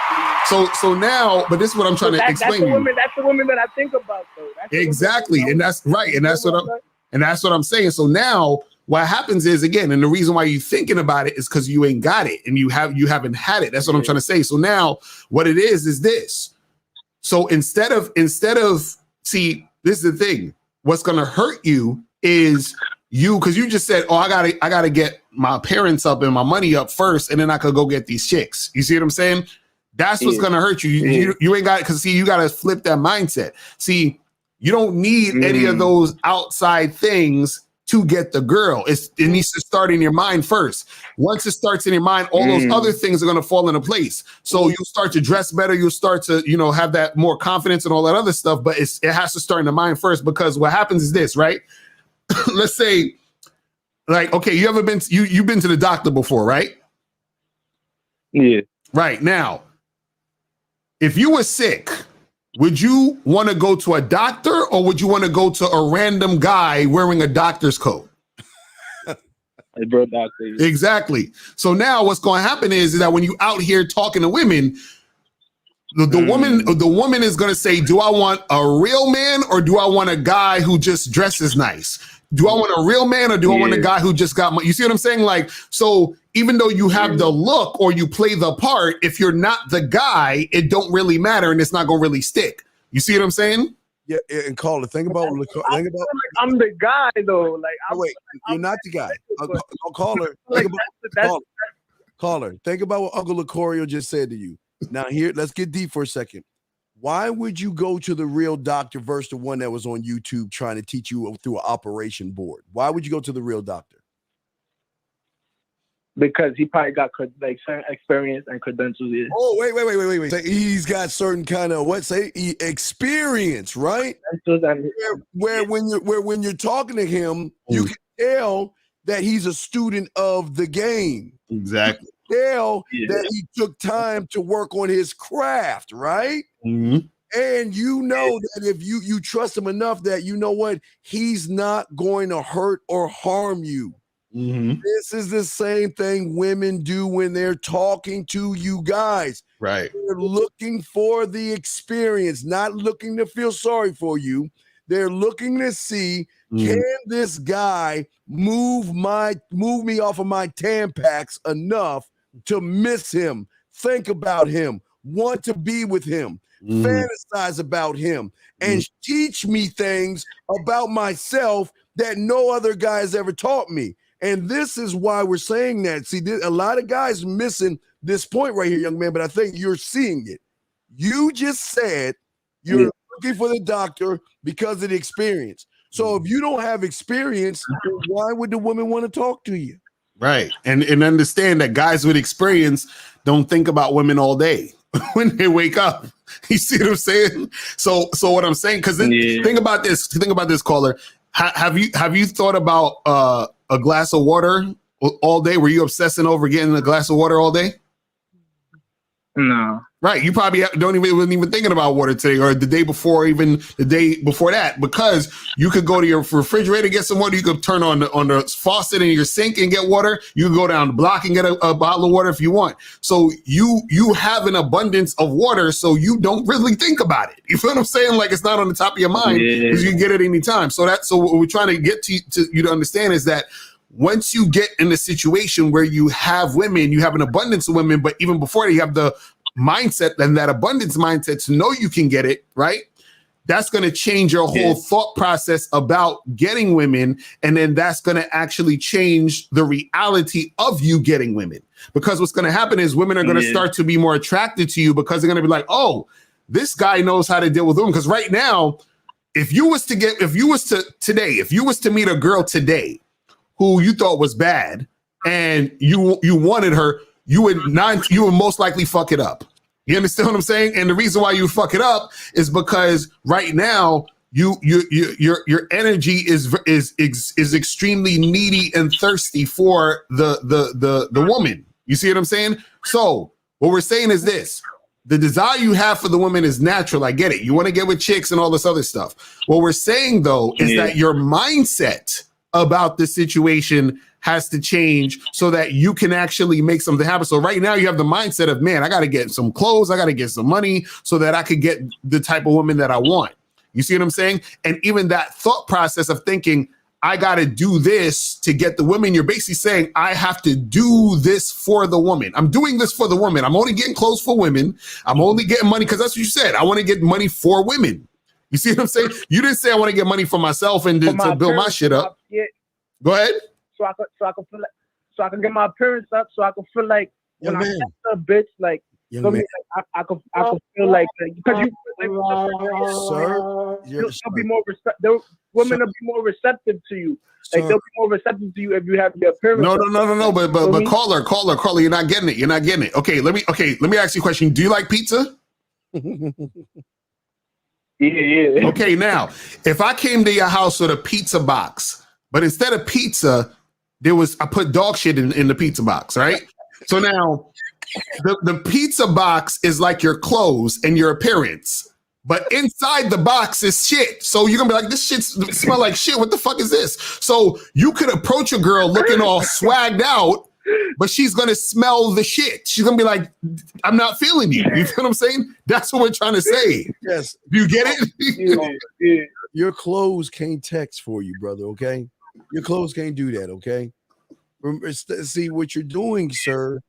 So now, but this is what I'm trying to explain. That's the woman that I think about, though. Exactly, and that's right, and that's what I'm saying. So now, what happens is, again, and the reason why you're thinking about it is because you ain't got it, and you haven't had it. That's what I'm trying to say. So now, what it is this. So instead of see, this is the thing. What's going to hurt you is because you just said, oh, I gotta get my parents up and my money up first, and then I could go get these chicks. You see what I'm saying? That's what's gonna hurt you. You ain't got it, because see, you gotta flip that mindset. See, you don't need any of those outside things to get the girl. It needs to start in your mind first. Once it starts in your mind, all those other things are gonna fall into place. So you'll start to dress better. You'll start to, have that more confidence and all that other stuff. But it has to start in the mind first, because what happens is this, right? Let's say, like, okay, you've been to the doctor before, right? Yeah. Right. Now, if you were sick, would you want to go to a doctor, or would you want to go to a random guy wearing a doctor's coat? Exactly. So now what's going to happen is that when you out here talking to women, the woman is going to say, do I want a real man, or do I want a guy who just dresses nice? Do I want a real man, or do I want a guy who just got money? You see what I'm saying? Like, so even though you have the look or you play the part, if you're not the guy, it don't really matter, and it's not going to really stick. You see what I'm saying? Yeah, and caller, think about I'm the guy though. Like, you're not the guy. Caller, caller, think about what Uncle Locario just said to you. Now here, let's get deep for a second. Why would you go to the real doctor versus the one that was on YouTube trying to teach you through an operation board? Why would you go to the real doctor? Because he probably got certain experience and credentials. Yeah. Oh, wait. So he's got certain kind of experience, right? Where when you're talking to him, you can tell that he's a student of the game. Exactly. That he took time to work on his craft, right? Mm-hmm. And that if you trust him enough that you know what, he's not going to hurt or harm you. Mm-hmm. This is the same thing women do when they're talking to you guys. Right. They're looking for the experience, not looking to feel sorry for you. They're looking to see, can this guy move me off of my Tampax enough to miss him, think about him, want to be with him, fantasize about him, and teach me things about myself that no other guy has ever taught me. And this is why we're saying that. See, a lot of guys missing this point right here, young man, but I think you're seeing it. You just said you're looking for the doctor because of the experience. So if you don't have experience, then why would the woman want to talk to you? Right. And understand that guys with experience don't think about women all day when they wake up. You see what I'm saying? So what I'm saying, because think about this, caller. Have you thought about a glass of water all day? Were you obsessing over getting a glass of water all day? No. Right. You probably wasn't even thinking about water today, or the day before, even the day before that, because you could go to your refrigerator, get some water. You could turn on the faucet in your sink and get water. You could go down the block and get a bottle of water if you want. So you have an abundance of water, so you don't really think about it. You feel what I'm saying? Like, it's not on the top of your mind because you can get it anytime. So what we're trying to get to you to understand is that once you get in a situation where you have women, you have an abundance of women, but even before that, you have the mindset and that abundance mindset to know you can get it, right? That's going to change your whole thought process about getting women. And then that's going to actually change the reality of you getting women. Because what's going to happen is women are going to start to be more attracted to you, because they're going to be like, oh, this guy knows how to deal with women. Because right now, if you was to meet a girl today who you thought was bad and you wanted her, you would most likely fuck it up. You understand what I'm saying? And the reason why you fuck it up is because right now your energy is extremely needy and thirsty for the woman. You see what I'm saying? So what we're saying is this: the desire you have for the woman is natural. I get it. You want to get with chicks and all this other stuff. What we're saying though is that your mindset about the situation has to change so that you can actually make something happen. So right now you have the mindset of, man, I got to get some clothes. I got to get some money so that I could get the type of woman that I want. You see what I'm saying? And even that thought process of thinking, I got to do this to get the woman, you're basically saying, I have to do this for the woman. I'm doing this for the woman. I'm only getting clothes for women. I'm only getting money because that's what you said. I want to get money for women. You see what I'm saying? You didn't say I want to get money for myself and to build my shit up. Go ahead. So I could feel like, so I can get my appearance up, so I can feel like when I get a bitch, like, I could feel like because they'll be more women will be more receptive to you. Like they'll be more receptive to you if you have your appearance. No. But caller, you're not getting it. You're not getting it. Okay, let me ask you a question. Do you like pizza? Yeah. Okay, now if I came to your house with a pizza box, but instead of pizza, I put dog shit in the pizza box, right? So now the pizza box is like your clothes and your appearance, but inside the box is shit. So you're gonna be like, this shit smell like shit. What the fuck is this? So you could approach a girl looking all swagged out, but she's gonna smell the shit. She's gonna be like, I'm not feeling you. You feel what I'm saying? That's what we're trying to say. Yes. Do you get it? Yeah. Your clothes can't text for you, brother, okay? Your clothes can't do that, okay? See, what you're doing, sir,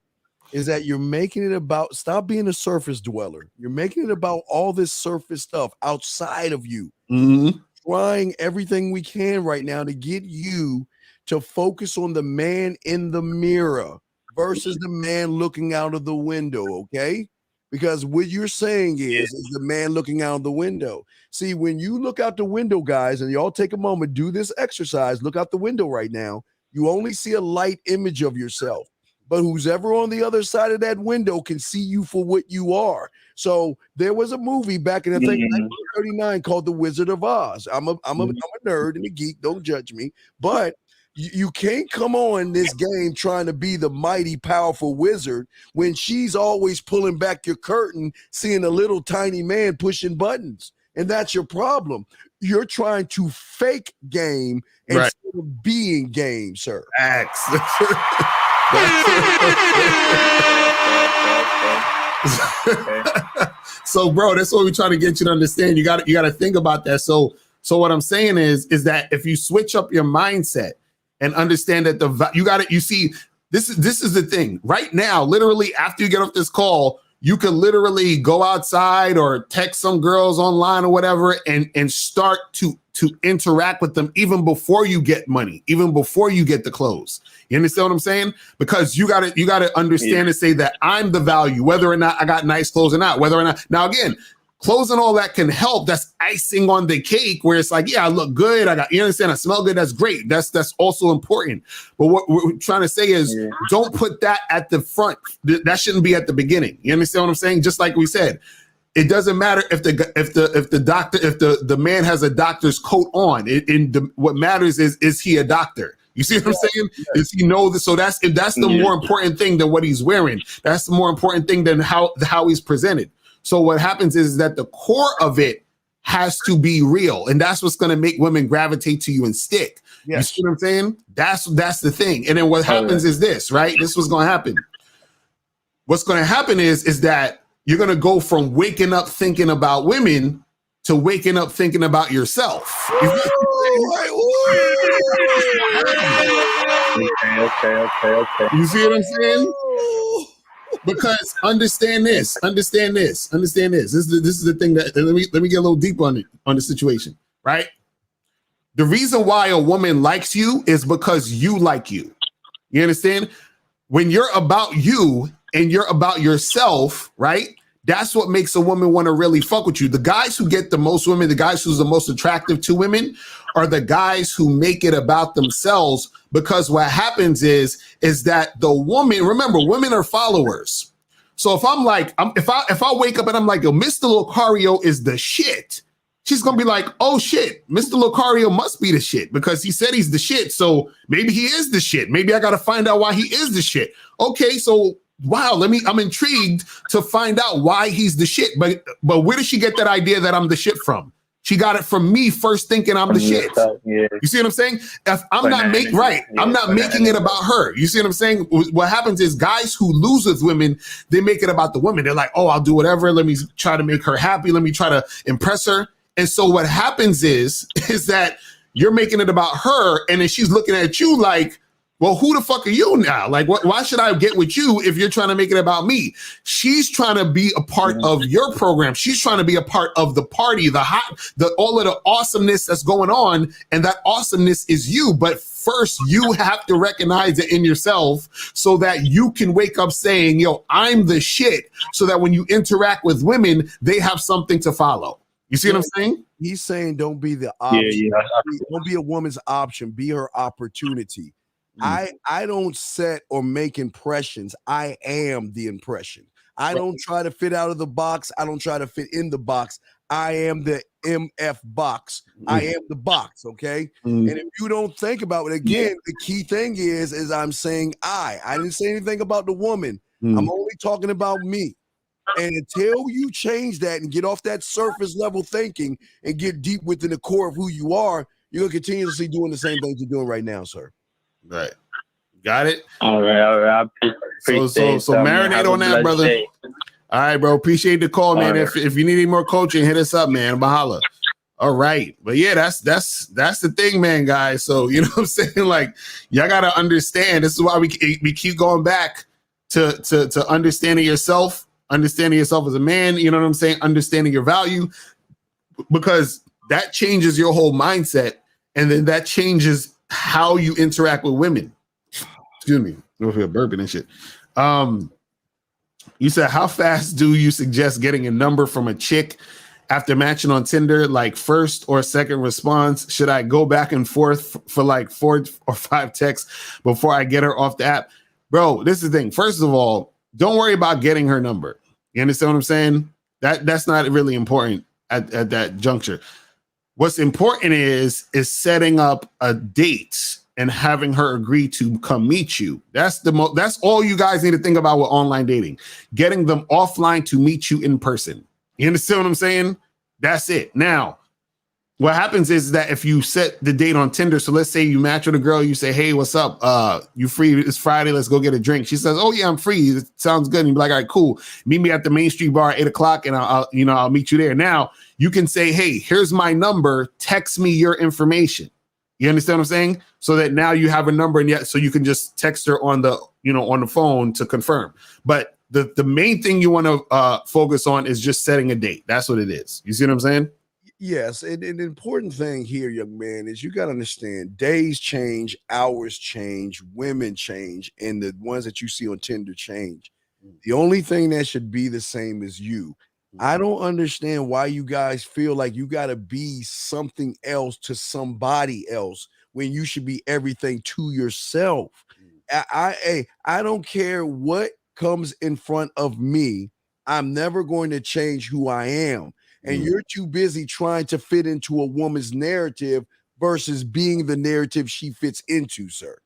is that you're making it about, stop being a surface dweller. You're making it about all this surface stuff outside of you. Mm-hmm. Trying everything we can right now to get you to focus on the man in the mirror versus the man looking out of the window, okay? Because what you're saying is the man looking out the window. See, when you look out the window, guys, and y'all take a moment, do this exercise, look out the window right now, you only see a light image of yourself. But who's ever on the other side of that window can see you for what you are. So there was a movie back in, I think, 1939 called The Wizard of Oz. I'm a nerd and a geek, don't judge me. But you can't come on this game trying to be the mighty, powerful wizard when she's always pulling back your curtain, seeing a little tiny man pushing buttons. And that's your problem. You're trying to fake game instead of being game, sir. X. So, bro, that's what we're trying to get you to understand. You got to think about that. So what I'm saying is that if you switch up your mindset and understand that you see, this is the thing right now. Literally, after you get off this call, you can literally go outside or text some girls online or whatever and start to interact with them even before you get money, even before you get the clothes. You understand what I'm saying? Because you gotta understand and say that I'm the value, whether or not I got nice clothes or not, whether or not. Now again, clothes and all that can help. That's icing on the cake where it's like, yeah, I look good. You understand? I smell good. That's great. That's also important. But what we're trying to say is don't put that at the front. That shouldn't be at the beginning. You understand what I'm saying? Just like we said, it doesn't matter if the man has a doctor's coat on. What matters is he a doctor? You see what I'm saying? Does he know this? So that's the more important thing than what he's wearing. That's the more important thing than how he's presented. So what happens is that the core of it has to be real, and that's what's going to make women gravitate to you and stick. Yes. You see what I'm saying? That's the thing. And then what happens is this, right? This is what's going to happen. What's going to happen is that you're going to go from waking up thinking about women to waking up thinking about yourself. Okay. You see what I'm saying? Because understand this. This is the thing that let me get a little deeper on the situation, right? The reason why a woman likes you is because you like you. You understand? When you're about you and you're about yourself, right? That's what makes a woman want to really fuck with you. The guys who get the most women, the guys who's the most attractive to women are the guys who make it about themselves, because what happens is that the woman, remember, women are followers. So if I'm like, if I wake up and I'm like, yo, Mr. Locario is the shit, she's going to be like, oh shit, Mr. Locario must be the shit because he said he's the shit. So maybe he is the shit. Maybe I got to find out why he is the shit. Okay, so wow, I'm intrigued to find out why he's the shit. But where did she get that idea that I'm the shit from? She got it from me first thinking I'm the shit. Yeah. You see what I'm saying? If I'm not making I'm not making it about her. You see what I'm saying? What happens is guys who lose with women, they make it about the woman. They're like, oh, I'll do whatever. Let me try to make her happy. Let me try to impress her. And so what happens is that you're making it about her, and then she's looking at you like, well, who the fuck are you now? Like, why should I get with you if you're trying to make it about me? She's trying to be a part of your program. She's trying to be a part of the party, all of the awesomeness that's going on. And that awesomeness is you. But first, you have to recognize it in yourself so that you can wake up saying, yo, I'm the shit. So that when you interact with women, they have something to follow. You see what I'm saying? He's saying don't be the option. Yeah. Don't be a woman's option. Be her opportunity. I don't set or make impressions. I am the impression. I don't try to fit out of the box. I don't try to fit in the box. I am the MF box. I am the box, okay? And if you don't think about it, again, the key thing is I'm saying I didn't say anything about the woman. I'm only talking about me. And until you change that and get off that surface level thinking and get deep within the core of who you are, you're going to continuously doing the same things you're doing right now, sir. Right. Got it? All right. So marinate on that, brother. Day. All right, bro. Appreciate the call, man. Right. If you need any more coaching, hit us up, man. Mahala. All right. But yeah, that's the thing, man, guys. So, you know what I'm saying? Like, y'all got to understand. This is why we keep going back to understanding yourself as a man. You know what I'm saying? Understanding your value, because that changes your whole mindset. And then that changes how you interact with women. Excuse me. I feel burping and shit. You said, how fast do you suggest getting a number from a chick after matching on Tinder, like first or second response? Should I go back and forth for like 4 or 5 texts before I get her off the app? Bro, this is the thing. First of all, don't worry about getting her number. You understand what I'm saying? That's not really important at that juncture. What's important is setting up a date and having her agree to come meet you. That's all you guys need to think about with online dating. Getting them offline to meet you in person. You understand what I'm saying? That's it. Now, what happens is that if you set the date on Tinder, so let's say you match with a girl, you say, hey, what's up? You free? It's Friday. Let's go get a drink. She says, oh yeah, I'm free. It sounds good. And you're like, all right, cool. Meet me at the Main Street bar at 8:00 and I'll meet you there. Now you can say, hey, here's my number. Text me your information. You understand what I'm saying? So that now you have a number, and yet so you can just text her on the phone to confirm. But the main thing you want to focus on is just setting a date. That's what it is. You see what I'm saying? Yes, and the important thing here, young man, is you got to understand days change, hours change, women change, and the ones that you see on Tinder change. The only thing that should be the same is you. I don't understand why you guys feel like you got to be something else to somebody else when you should be everything to yourself. I don't care what comes in front of me. I'm never going to change who I am. And you're too busy trying to fit into a woman's narrative versus being the narrative she fits into, sir.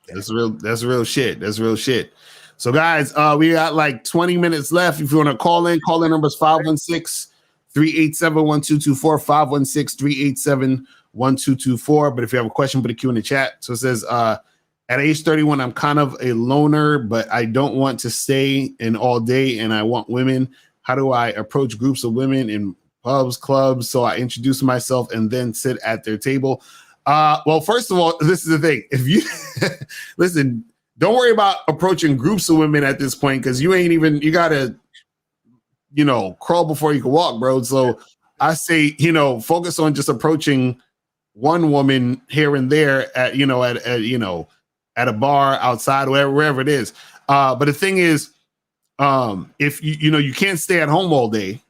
That's real shit. That's real shit. So guys, we got like 20 minutes left. If you want to call in numbers 516-387-1224, 516-387-1224. But if you have a question, put a Q in the chat. So it says, at age 31, I'm kind of a loner, but I don't want to stay in all day and I want women. How do I approach groups of women in pubs, clubs? So I introduce myself and then sit at their table. Well, first of all, this is the thing. If you listen, don't worry about approaching groups of women at this point, because you gotta, crawl before you can walk, bro. So I say, focus on just approaching one woman here and there at a bar, outside, wherever it is. But the thing is, if you can't stay at home all day.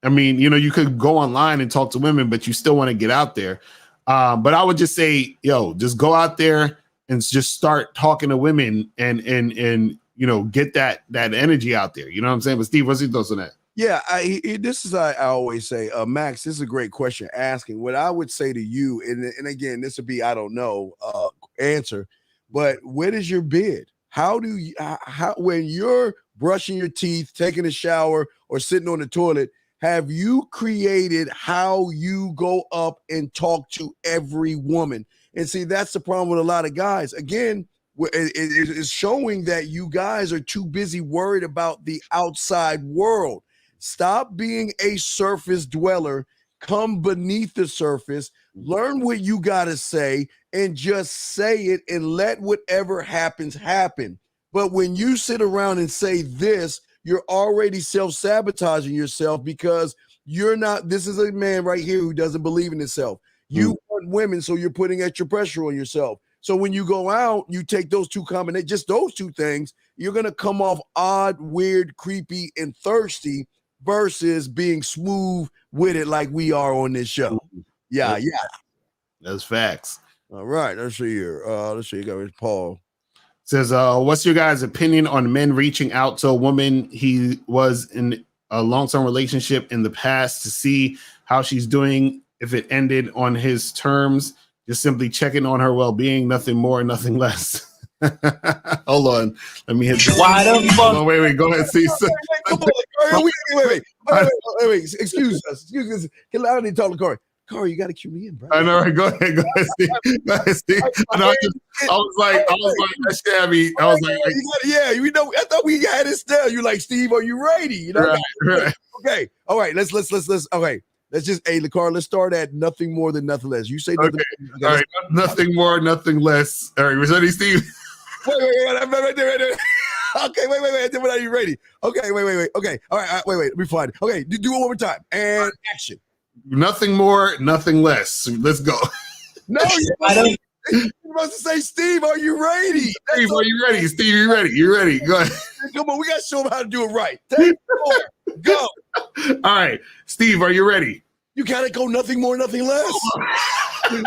I mean, you could go online and talk to women, but you still want to get out there. But I would just say, just go out there and just start talking to women and get that energy out there. You know what I'm saying? But Steve, what's your thoughts on that? Yeah, I always say, Max, this is a great question asking. What I would say to you, and again, this would be, I don't know, answer, but what is your bid? How when you're brushing your teeth, taking a shower, or sitting on the toilet, have you created how you go up and talk to every woman? And see, that's the problem with a lot of guys. Again, it's showing that you guys are too busy worried about the outside world. Stop being a surface dweller. Come beneath the surface, learn what you got to say, and just say it and let whatever happens happen. But when you sit around and say this, you're already self-sabotaging yourself because you're not. This is a man right here who doesn't believe in himself. You want women, so you're putting extra pressure on yourself. So when you go out, you take those two combinations, just those two things, you're going to come off odd, weird, creepy, and thirsty versus being smooth with it like we are on this show. Yeah. That's facts. All right. Let's see here. Let's see. You got Paul. Says, what's your guys' opinion on men reaching out to a woman he was in a long-term relationship in the past to see how she's doing if it ended on his terms? Just simply checking on her well-being, nothing more, nothing less. Hold on. Let me hit this. Why the fuck? Oh, wait, go ahead, see. Come on, wait. Excuse us. Can I need to talk to Corey? Corey, you got to cue me in, bro. I know, right? Go ahead, Steve. I was like, that shit had me. I was like, yeah, you know, I thought we had it down. You're like, Steve, are you ready? You know, right. Okay, all right. Let's. Okay, let's just, Lacar, let's start at nothing more than nothing less. You say nothing. Okay. All right, nothing more, nothing less. All right, ready, Steve? Wait, I'm right there. Okay, wait. Are you ready? Okay, wait. Okay, all right, wait. Let me find it. Okay, do it one more time and action. Nothing more, nothing less. Let's go. No, you're supposed to say, Steve, are you ready? Steve, are you ready? Steve, you ready? You ready? Go ahead. Come on, we got to show them how to do it right. Take 4, go. All right, Steve, are you ready? You got to go nothing more, nothing less. All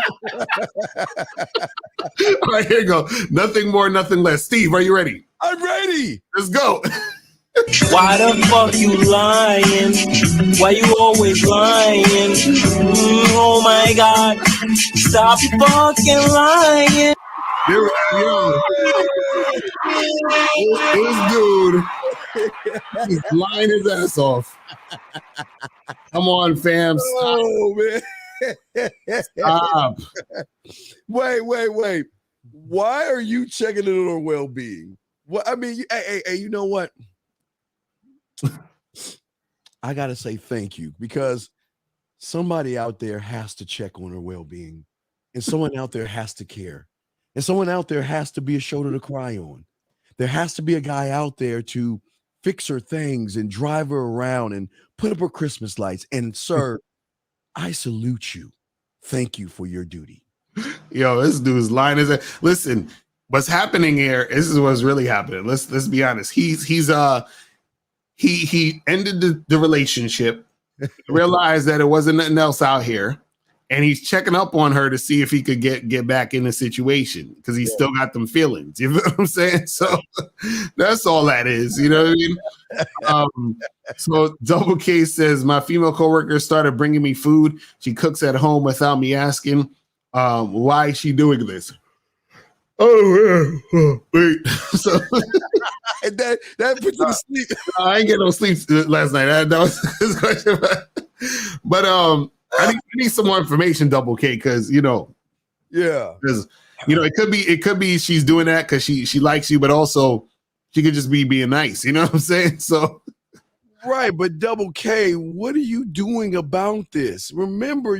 right, here you go. Nothing more, nothing less. Steve, are you ready? I'm ready. Let's go. Why the fuck you lying? Why you always lying? Oh my God. Stop fucking lying. This dude is lying his ass off. Come on, fam. Stop. Oh, man. Stop. Wait. Why are you checking in on her well-being? Well, I mean, hey, you know what? I got to say thank you because somebody out there has to check on her well-being and someone out there has to care and someone out there has to be a shoulder to cry on. There has to be a guy out there to fix her things and drive her around and put up her Christmas lights. And sir, I salute you. Thank you for your duty. Yo, this dude's lying his ass. Listen, what's happening here? This is what's really happening. Let's be honest. He ended the relationship, realized that it wasn't nothing else out here, and he's checking up on her to see if he could get back in the situation because he's still got them feelings. You know what I'm saying? So that's all that is. You know what I mean? So Double K says, my female coworker started bringing me food. She cooks at home without me asking. Why is she doing this? Oh, wait. So that puts you to sleep. I ain't get no sleep last night. That was his question. But I need some more information, Double K, because because it could be she's doing that because she likes you, but also she could just be being nice. You know what I'm saying? So. Right, but Double K, what are you doing about this? Remember,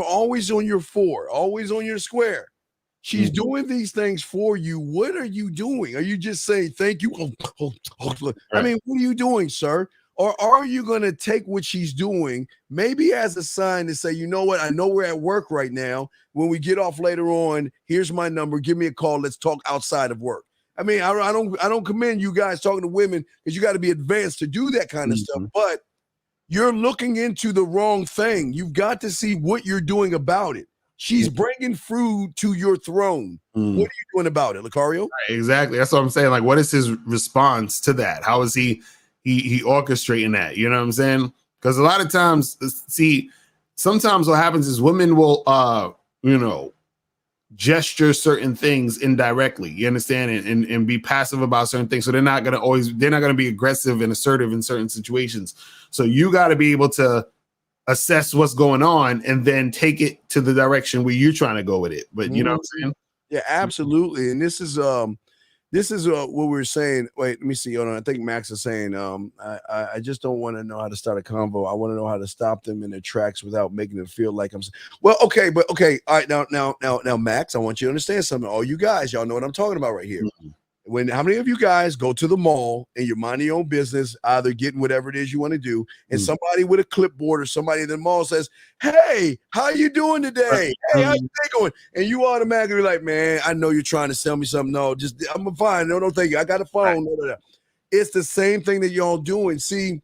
always on your 4, always on your square. She's doing these things for you. What are you doing? Are you just saying thank you? I mean, what are you doing, sir? Or are you going to take what she's doing maybe as a sign to say, you know what? I know we're at work right now. When we get off later on, here's my number. Give me a call. Let's talk outside of work. I mean, I don't commend you guys talking to women because you got to be advanced to do that kind of stuff. But you're looking into the wrong thing. You've got to see what you're doing about it. She's bringing food to your throne. What are you doing about it, Locario? Exactly. That's what I'm saying. Like, what is his response to that? How is he orchestrating that? You know what I'm saying? Because a lot of times, sometimes what happens is women will, gesture certain things indirectly. You understand? And be passive about certain things. So they're not going to be aggressive and assertive in certain situations. So you got to be able to assess what's going on and then take it to the direction where you're trying to go with it. But you know what I'm saying? Yeah, absolutely. And this is what we were saying. Wait, let me see. Hold on. I think Max is saying, I just don't want to know how to start a convo. I want to know how to stop them in their tracks without making them feel like I'm. Well, okay, but okay. All right, now, Max, I want you to understand something. All you guys, y'all know what I'm talking about right here. Mm-hmm. How many of you guys go to the mall and you're minding your own business, either getting whatever it is you want to do, and somebody with a clipboard or somebody in the mall says, "Hey, how you doing today? Hey, how your day going?" And you automatically be like, "Man, I know you're trying to sell me something. No, just I'm fine. No, thank you. I got a phone." Right. It's the same thing that y'all doing. See,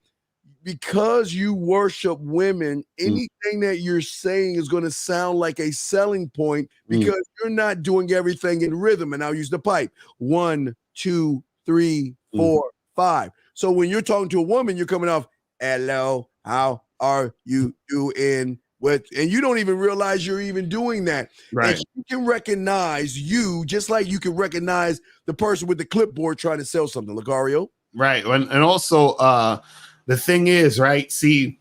because you worship women, anything that you're saying is going to sound like a selling point because you're not doing everything in rhythm. And I'll use the pipe. 1, 2, 3, 4, 5. So when you're talking to a woman, you're coming off, "Hello, how are you doing?" And you don't even realize you're even doing that. Right. And she can recognize you just like you can recognize the person with the clipboard trying to sell something. Locario. Right. And also, the thing is, right, see,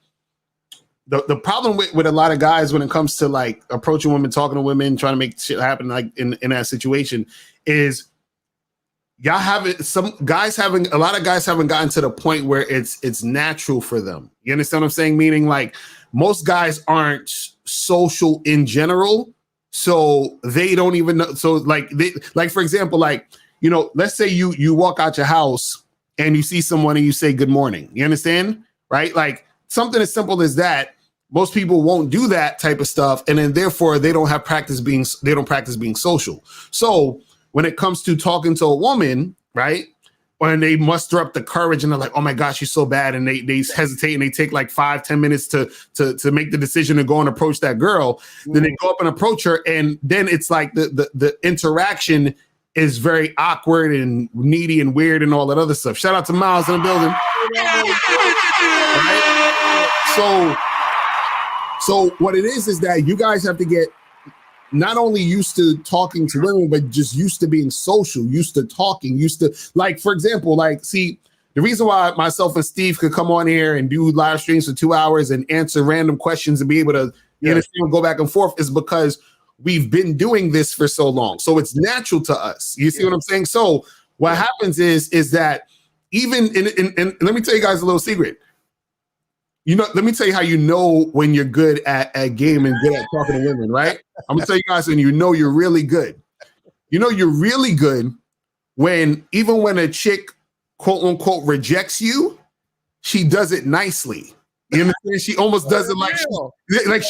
the problem with a lot of guys when it comes to like approaching women, talking to women, trying to make shit happen like in that situation is a lot of guys haven't gotten to the point where it's natural for them. You understand what I'm saying? Meaning like most guys aren't social in general. So they don't even know. So like for example, like, you know, let's say you walk out your house and you see someone and you say good morning. You understand? Right? Like something as simple as that. Most people won't do that type of stuff. And then therefore they don't practice being social. So when it comes to talking to a woman, right? When they muster up the courage and they're like, "Oh my gosh, she's so bad." And they hesitate and they take like 5-10 minutes to make the decision to go and approach that girl. Then they go up and approach her. And then it's like the interaction is very awkward and needy and weird and all that other stuff. Shout out to Miles in the building. Right? So what it is that you guys have to get not only used to talking to women, but just used to being social, used to talking, used to, like, for example, like, see, the reason why myself and Steve could come on here and do live streams for 2 hours and answer random questions and be able to go back and forth is because we've been doing this for so long. So it's natural to us. You see what I'm saying? So what happens is that even in let me tell you guys a little secret. You know, let me tell you how you know when you're good at game and good at talking to women, right? I'm gonna tell you guys when you know you're really good. You know you're really good when even when a chick, quote unquote, rejects you, she does it nicely. You understand? She almost does it like she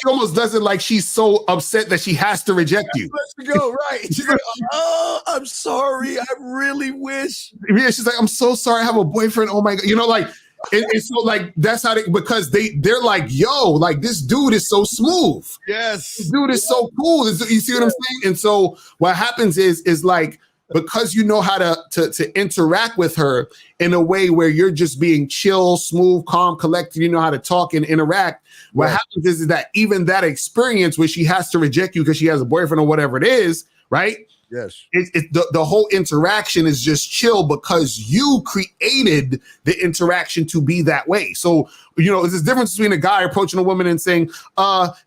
almost does it like she's so upset that she has to reject you. Let's go, right? She's like, "Oh, I'm sorry. I really wish." Yeah, she's like, "I'm so sorry. I have a boyfriend. Oh my God." You know, like. And so like that's how because they're like, "Yo, like this dude is so smooth. Yes, this dude is so cool." You see what I'm saying? And so what happens is like because you know how to interact with her in a way where you're just being chill, smooth, calm, collected. You know how to talk and interact. What happens is that even that experience where she has to reject you because she has a boyfriend or whatever it is, right? Yes. The whole interaction is just chill because you created the interaction to be that way. So, you know, there's this difference between a guy approaching a woman and saying,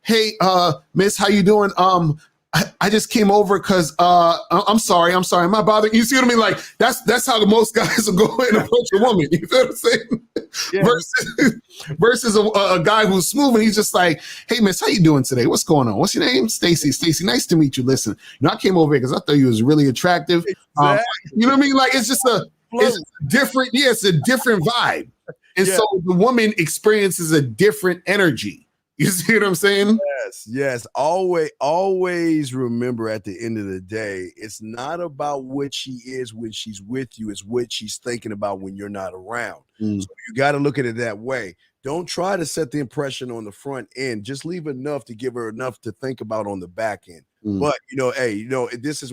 "Hey, miss, how you doing? I just came over because I'm sorry. Am I bothering you?" See what I mean? Like that's how most guys will go and approach a woman. You feel what I'm saying? Yeah. Versus a guy who's smooth and he's just like, "Hey, miss, how you doing today? What's going on? What's your name?" "Stacy. Stacy, nice to meet you. Listen, you know, I came over here because I thought you was really attractive." Exactly. You know what I mean? Like it's a different, it's a different vibe. And so the woman experiences a different energy. You see what I'm saying? Yes. Always remember at the end of the day, it's not about what she is when she's with you, it's what she's thinking about when you're not around. So you got to look at it that way. Don't try to set the impression on the front end. Just leave enough to give her enough to think about on the back end. But this is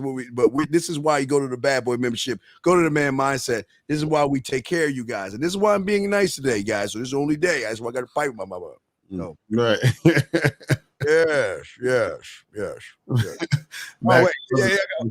this is why you go to the Bad Boy membership, go to the Man Mindset. This is why we take care of you guys, and this is why I'm being nice today, guys. So this is the only day. That's why I got to fight with my mother. No. Right. Yes. Oh, wait,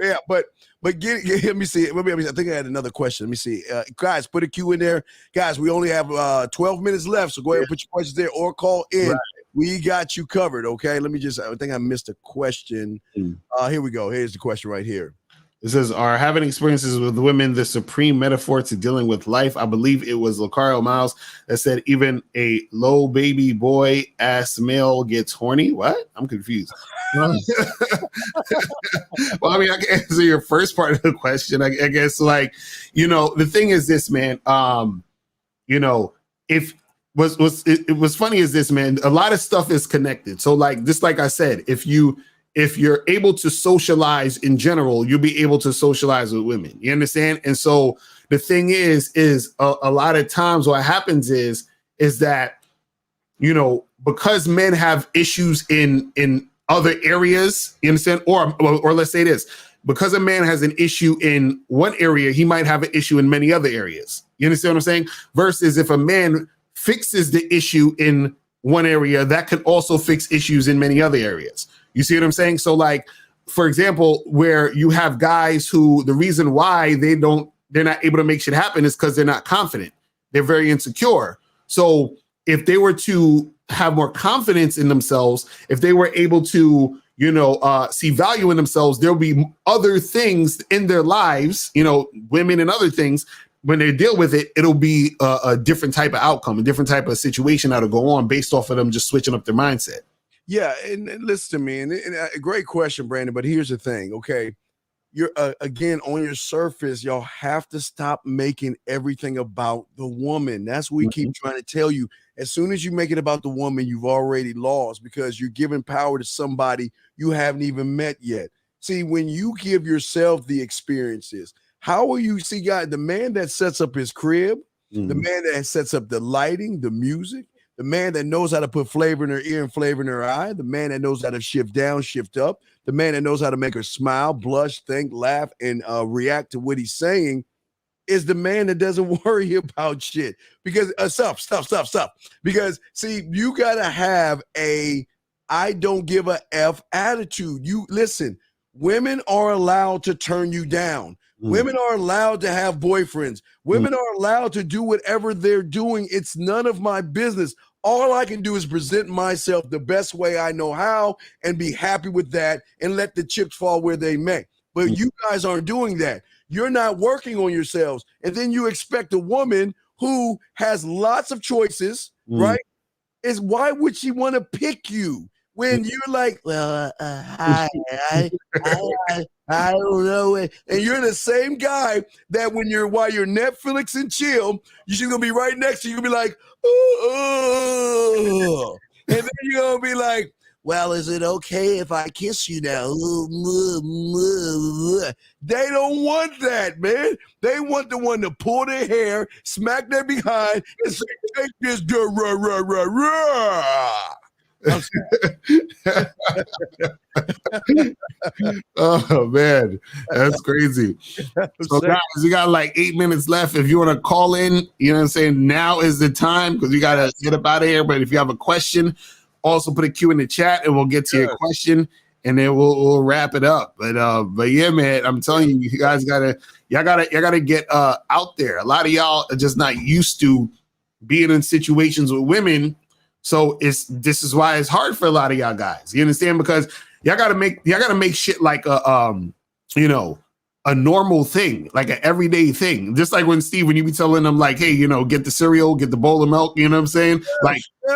yeah. But let me see. I think I had another question. Let me see. Guys, put a Q in there. Guys, we only have 12 minutes left, so go ahead and put your questions there or call in. Right. We got you covered, okay? Let me I think I missed a question. Here we go. Here's the question right here. It says, are having experiences with women the supreme metaphor to dealing with life? I believe it was Locario Miles that said even a low baby boy ass male gets horny. What? I'm confused. Well, I mean, I can answer your first part of the question. I guess, like, the thing is this, man. If what's funny is this, man. A lot of stuff is connected. So, like I said, if you're able to socialize in general, you'll be able to socialize with women. You understand? And so the thing is a lot of times what happens is that, because men have issues in other areas, you understand? Or let's say this, because a man has an issue in one area, he might have an issue in many other areas. You understand what I'm saying? Versus if a man fixes the issue in one area, that can also fix issues in many other areas. You see what I'm saying? So, like, for example, where you have guys who the reason why they're not able to make shit happen is because they're not confident. They're very insecure. So if they were to have more confidence in themselves, if they were able to, see value in themselves, there'll be other things in their lives, women and other things. When they deal with it, it'll be a different type of outcome, a different type of situation that'll go on based off of them just switching up their mindset. Yeah, and listen to me, and a great question, Brandon, but here's the thing, okay? You're, again, on your surface, y'all have to stop making everything about the woman. That's what we keep trying to tell you. As soon as you make it about the woman, you've already lost because you're giving power to somebody you haven't even met yet. See, when you give yourself the experiences, how will you see, guys, the man that sets up his crib, the man that sets up the lighting, the music, the man that knows how to put flavor in her ear and flavor in her eye, the man that knows how to shift down, shift up, the man that knows how to make her smile, blush, think, laugh, and react to what he's saying is the man that doesn't worry about shit. Because stop. Because, see, you got to have a I don't give a F attitude. You listen, women are allowed to turn you down. Women are allowed to have boyfriends. Women are allowed to do whatever they're doing. It's none of my business. All I can do is present myself the best way I know how and be happy with that and let the chips fall where they may. But you guys aren't doing that. You're not working on yourselves. And then you expect a woman who has lots of choices, right? Why would she want to pick you when you're like, well, I don't know. And you're the same guy that while you're Netflix and chill, you're gonna be right next to you. You're gonna be like, oh, and then you're gonna be like, well, is it okay if I kiss you now? They don't want that, man. They want the one to pull their hair, smack their behind, and say, take this, Oh man, that's crazy. So guys, you got like 8 minutes left. If you want to call in, you know what I'm saying, now is the time because we gotta get up out of here. But if you have a question, also put a Q in the chat and we'll get to your question and then we'll wrap it up. But yeah, man, I'm telling you, you guys gotta get out there. A lot of y'all are just not used to being in situations with women. So this is why it's hard for a lot of y'all guys. You understand? Because y'all gotta make shit like a normal thing, like an everyday thing. Just like when you be telling them like, hey, get the cereal, get the bowl of milk, you know what I'm saying?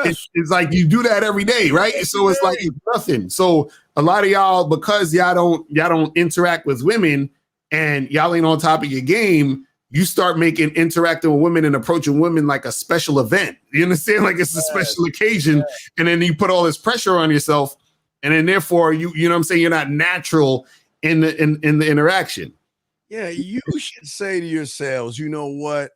It's like you do that every day, right? So it's like it's nothing. So a lot of y'all, because y'all don't interact with women and y'all ain't on top of your game, you start interacting with women and approaching women like a special event. You understand? Like it's a special occasion. And then you put all this pressure on yourself. And then therefore you know what I'm saying? You're not natural in the interaction. Yeah, you should say to yourselves, you know what?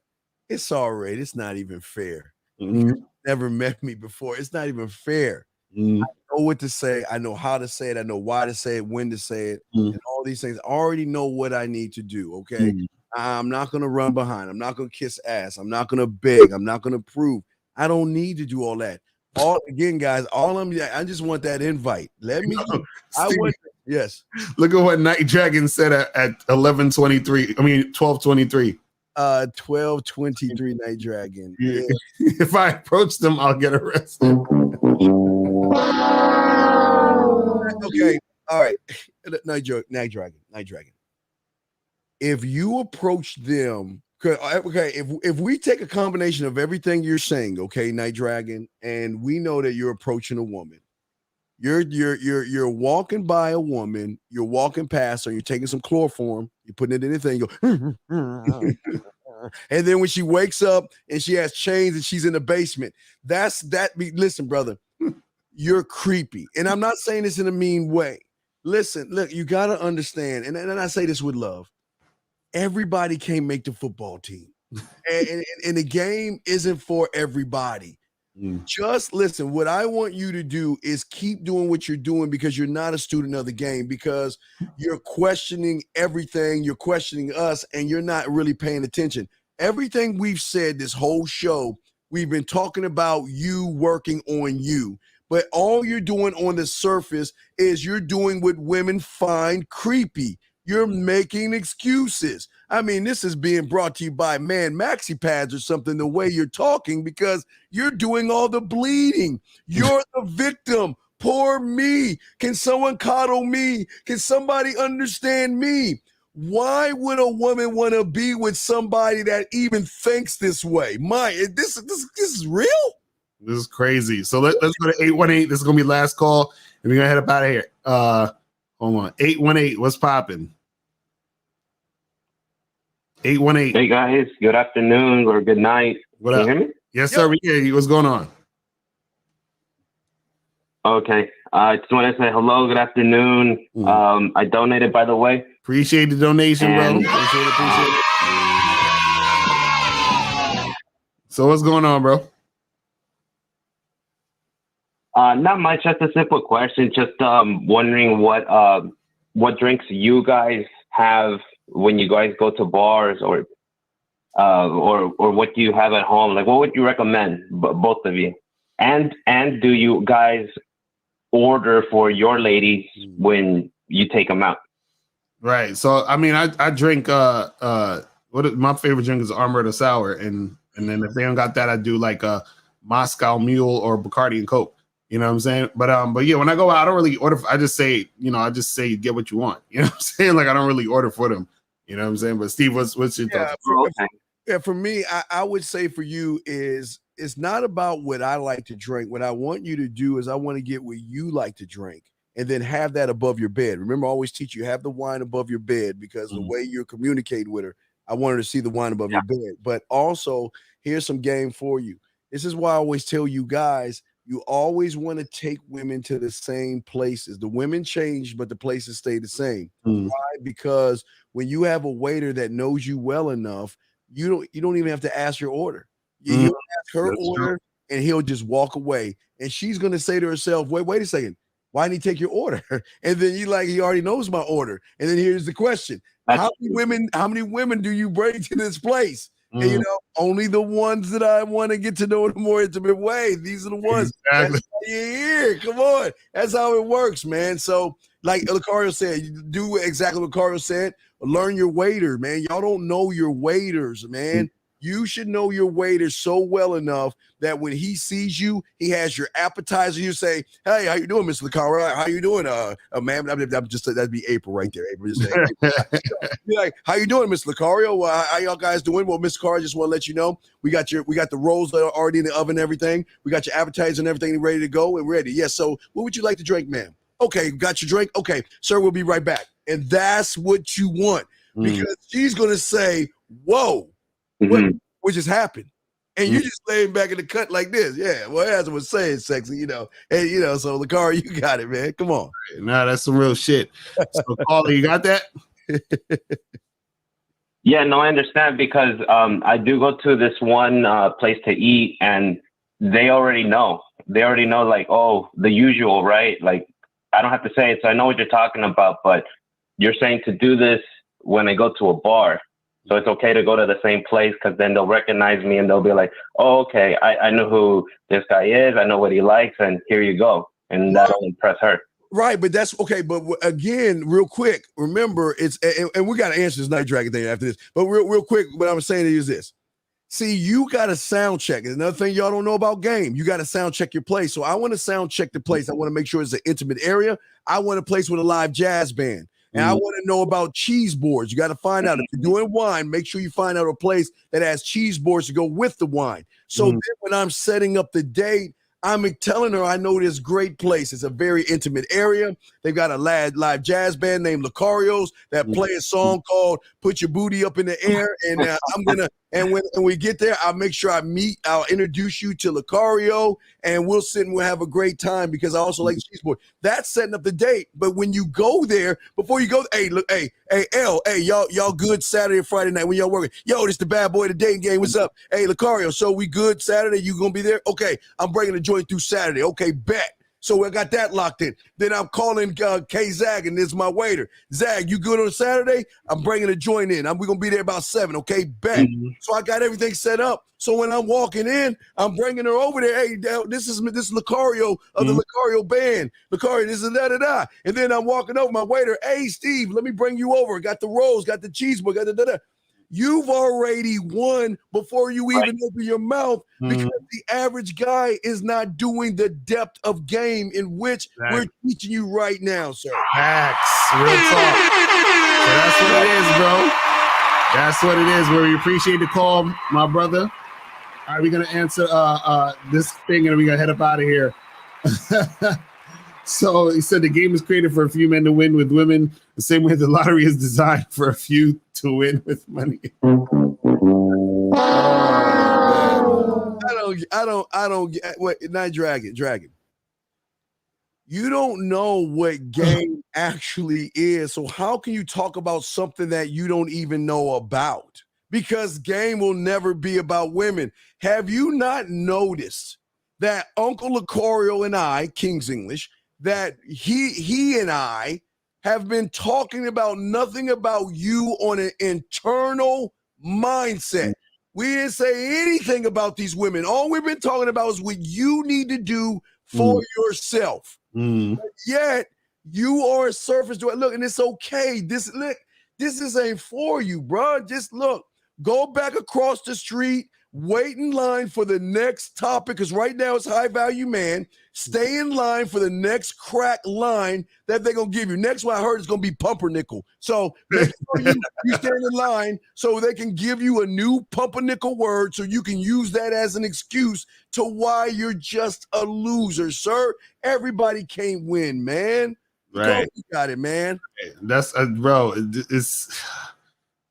It's all right. It's not even fair. You've never met me before. It's not even fair. I know what to say. I know how to say it. I know why to say it, when to say it, and all these things. I already know what I need to do, okay? I'm not going to run behind. I'm not going to kiss ass. I'm not going to beg. I'm not going to prove. I don't need to do all that. all again, guys. All I just want that invite. Let me. I Steve, want. Yes. Look at what Night Dragon said at 11:23. I mean 12:23. 12:23 Night Dragon. Yeah. If I approach them, I'll get arrested. Okay. All right. Night Dragon. If you approach them, okay, if we take a combination of everything you're saying, okay, Night Dragon, and we know that you're approaching a woman, you're walking by a woman, you're walking past her, you're taking some chloroform, you're putting it in the thing, you go, and then when she wakes up and she has chains and she's in the basement, listen, brother, you're creepy. And I'm not saying this in a mean way. Listen, look, you got to understand, and I say this with love. Everybody can't make the football team. And the game isn't for everybody. Just listen, what I want you to do is keep doing what you're doing because you're not a student of the game, because you're questioning everything, you're questioning us, and you're not really paying attention. Everything we've said this whole show, we've been talking about you working on you. But all you're doing on the surface is you're doing what women find creepy. You're making excuses. I mean, this is being brought to you by maxi pads or something, the way you're talking, because you're doing all the bleeding. You're the victim. Poor me. Can someone coddle me? Can somebody understand me? Why would a woman want to be with somebody that even thinks this way? This is real? This is crazy. So let's go to 818. This is going to be last call, and we're going to head up out of here. Hold on. 818, what's popping? 818. Hey, guys. Good afternoon or good night. What Can up? you hear me? Yes, sir. We hear you. What's going on? Okay. I just want to say hello. Good afternoon. I donated, by the way. Appreciate the donation, bro. Appreciate it. So what's going on, bro? Not much. Just a simple question. Just wondering what drinks you guys have when you guys go to bars, or what do you have at home? Like, what would you recommend, both of you? And do you guys order for your ladies when you take them out? Right. So I mean, I drink my favorite drink is Armored or Sour, and then if they don't got that, I do like a Moscow Mule or Bacardi and Coke. You know what I'm saying? But yeah, when I go out, I don't really order. I just say get what you want. You know what I'm saying? Like, I don't really order for them. You know what I'm saying? But Steve, what's your thoughts? For me, I would say for you is it's not about what I like to drink. What I want you to do is I want to get what you like to drink and then have that above your bed. Remember, I always teach you, have the wine above your bed, because the way you're communicating with her, I want her to see the wine above your bed. But also, here's some game for you. This is why I always tell you guys, you always want to take women to the same places. The women change, but the places stay the same. Why? Because when you have a waiter that knows you well enough, you don't even have to ask your order. You'll ask her order, and he'll just walk away. And she's gonna say to herself, wait a second, why didn't he take your order? And then he already knows my order. And then here's the question: how many women do you bring to this place? And only the ones that I want to get to know in a more intimate way. These are the ones. Exactly. You're here. Come on. That's how it works, man. So, like Locario said, you do exactly what Locario said. Learn your waiter, man. Y'all don't know your waiters, man. You should know your waiter so well enough that when he sees you, he has your appetizer. You say, "Hey, how you doing, Mr. Locario? How you doing, ma'am?" I'm just that'd be April right there. April, just saying. Be like, "How you doing, Mr. Locario? How y'all guys doing?" Well, Mr. Locario, just want to let you know we got the rolls that are already in the oven and everything. We got your appetizer and everything ready to go and ready. Yes. So, what would you like to drink, ma'am? Okay, got your drink. Okay, sir, we'll be right back. And that's what you want, because she's gonna say, "Whoa." What just happened? And you just laying back in the cut like this. Yeah, well, as I was saying, sexy, and so Locario, you got it, man. Come on. Nah, that's some real shit. So, Caller, you got that? Yeah, no, I understand, because I do go to this one place to eat, and they already know. They already know, like, oh, the usual, right? Like, I don't have to say it, so I know what you're talking about, but you're saying to do this when I go to a bar. So it's okay to go to the same place because then they'll recognize me and they'll be like, oh, okay, I know who this guy is. I know what he likes. And here you go. And that'll impress her. Right, but that's okay. But again, real quick, remember it's and we got to answer this Night Dragon thing after this. But real quick, what I'm saying is this: see, you got to sound check. Another thing y'all don't know about game, you got to sound check your place. So I want to sound check the place. I want to make sure it's an intimate area. I want a place with a live jazz band, and I want to know about cheese boards. You got to find out if you're doing wine. Make sure you find out a place that has cheese boards to go with the wine. So then when I'm setting up the date, I'm telling her I know this great place. It's a very intimate area. They've got a live jazz band named Locario's that play a song called "Put Your Booty Up in the Air." And I'm gonna when we get there, I'll make sure I'll introduce you to Locario, and we'll sit and we'll have a great time because I also like cheese board. That's setting up the date. But when you go there, before you go, hey, look, hey, L, hey, y'all good Saturday and Friday night when y'all working? Yo, this the bad boy of the dating game. What's up? Hey, Locario, so we good Saturday? You gonna be there? Okay, I'm bringing the joint through Saturday. Okay, bet. So I got that locked in. Then I'm calling K Zag, and this is my waiter. Zag, you good on Saturday? I'm bringing a joint in. We're going to be there about 7, okay? Bet. So I got everything set up. So when I'm walking in, I'm bringing her over there. Hey, this is Locario of the Locario band. Locario, this is da-da-da. And then I'm walking over, my waiter, hey, Steve, let me bring you over. Got the rolls, got the cheeseburger, got the da-da. You've already won before you even open your mouth because the average guy is not doing the depth of game in which we're teaching you right now, sir. Facts. Real talk. So that's what it is, bro. That's what it is. We appreciate the call, my brother. All right, we're going to answer this thing and we're going to head up out of here. So he said the game is created for a few men to win with women, the same way the lottery is designed for a few to win with money. I don't get what Night Dragon. You don't know what game actually is. So how can you talk about something that you don't even know about? Because game will never be about women. Have you not noticed that Uncle Locario and I, King's English, that he and I have been talking about nothing about you on an internal mindset. We didn't say anything about these women. All we've been talking about is what you need to do for yourself. But yet you are a surface to it. Look, and it's okay. This ain't for you, bro. Just look, go back across the street, wait in line for the next topic, because right now it's high value man. Stay in line for the next crack line that they're going to give you. Next one I heard is going to be pumpernickel. So make sure you stand in line so they can give you a new pumpernickel word so you can use that as an excuse to why you're just a loser, sir. Everybody can't win, man. Right. You got it, man. That's bro. It's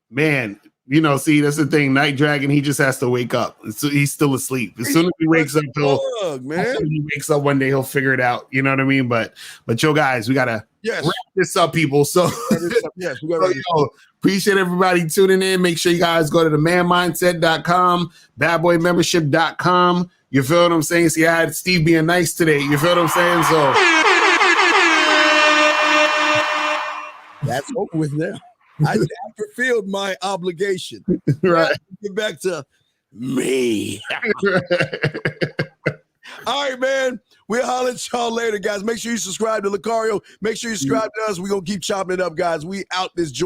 man. You know, see, that's the thing. Night Dragon, he just has to wake up. So he's still asleep. As soon as he wakes up, he wakes up one day, he'll figure it out. You know what I mean? But yo, guys, we gotta wrap this up, people. So, appreciate everybody tuning in. Make sure you guys go to the manmindset.com, badboymembership.com. You feel what I'm saying? See, I had Steve being nice today. You feel what I'm saying? So that's over with now. I fulfilled my obligation. Right. Get back to me. All right, man. We'll holler at y'all later, guys. Make sure you subscribe to Locario. Make sure you subscribe to us. We're going to keep chopping it up, guys. We out this joint.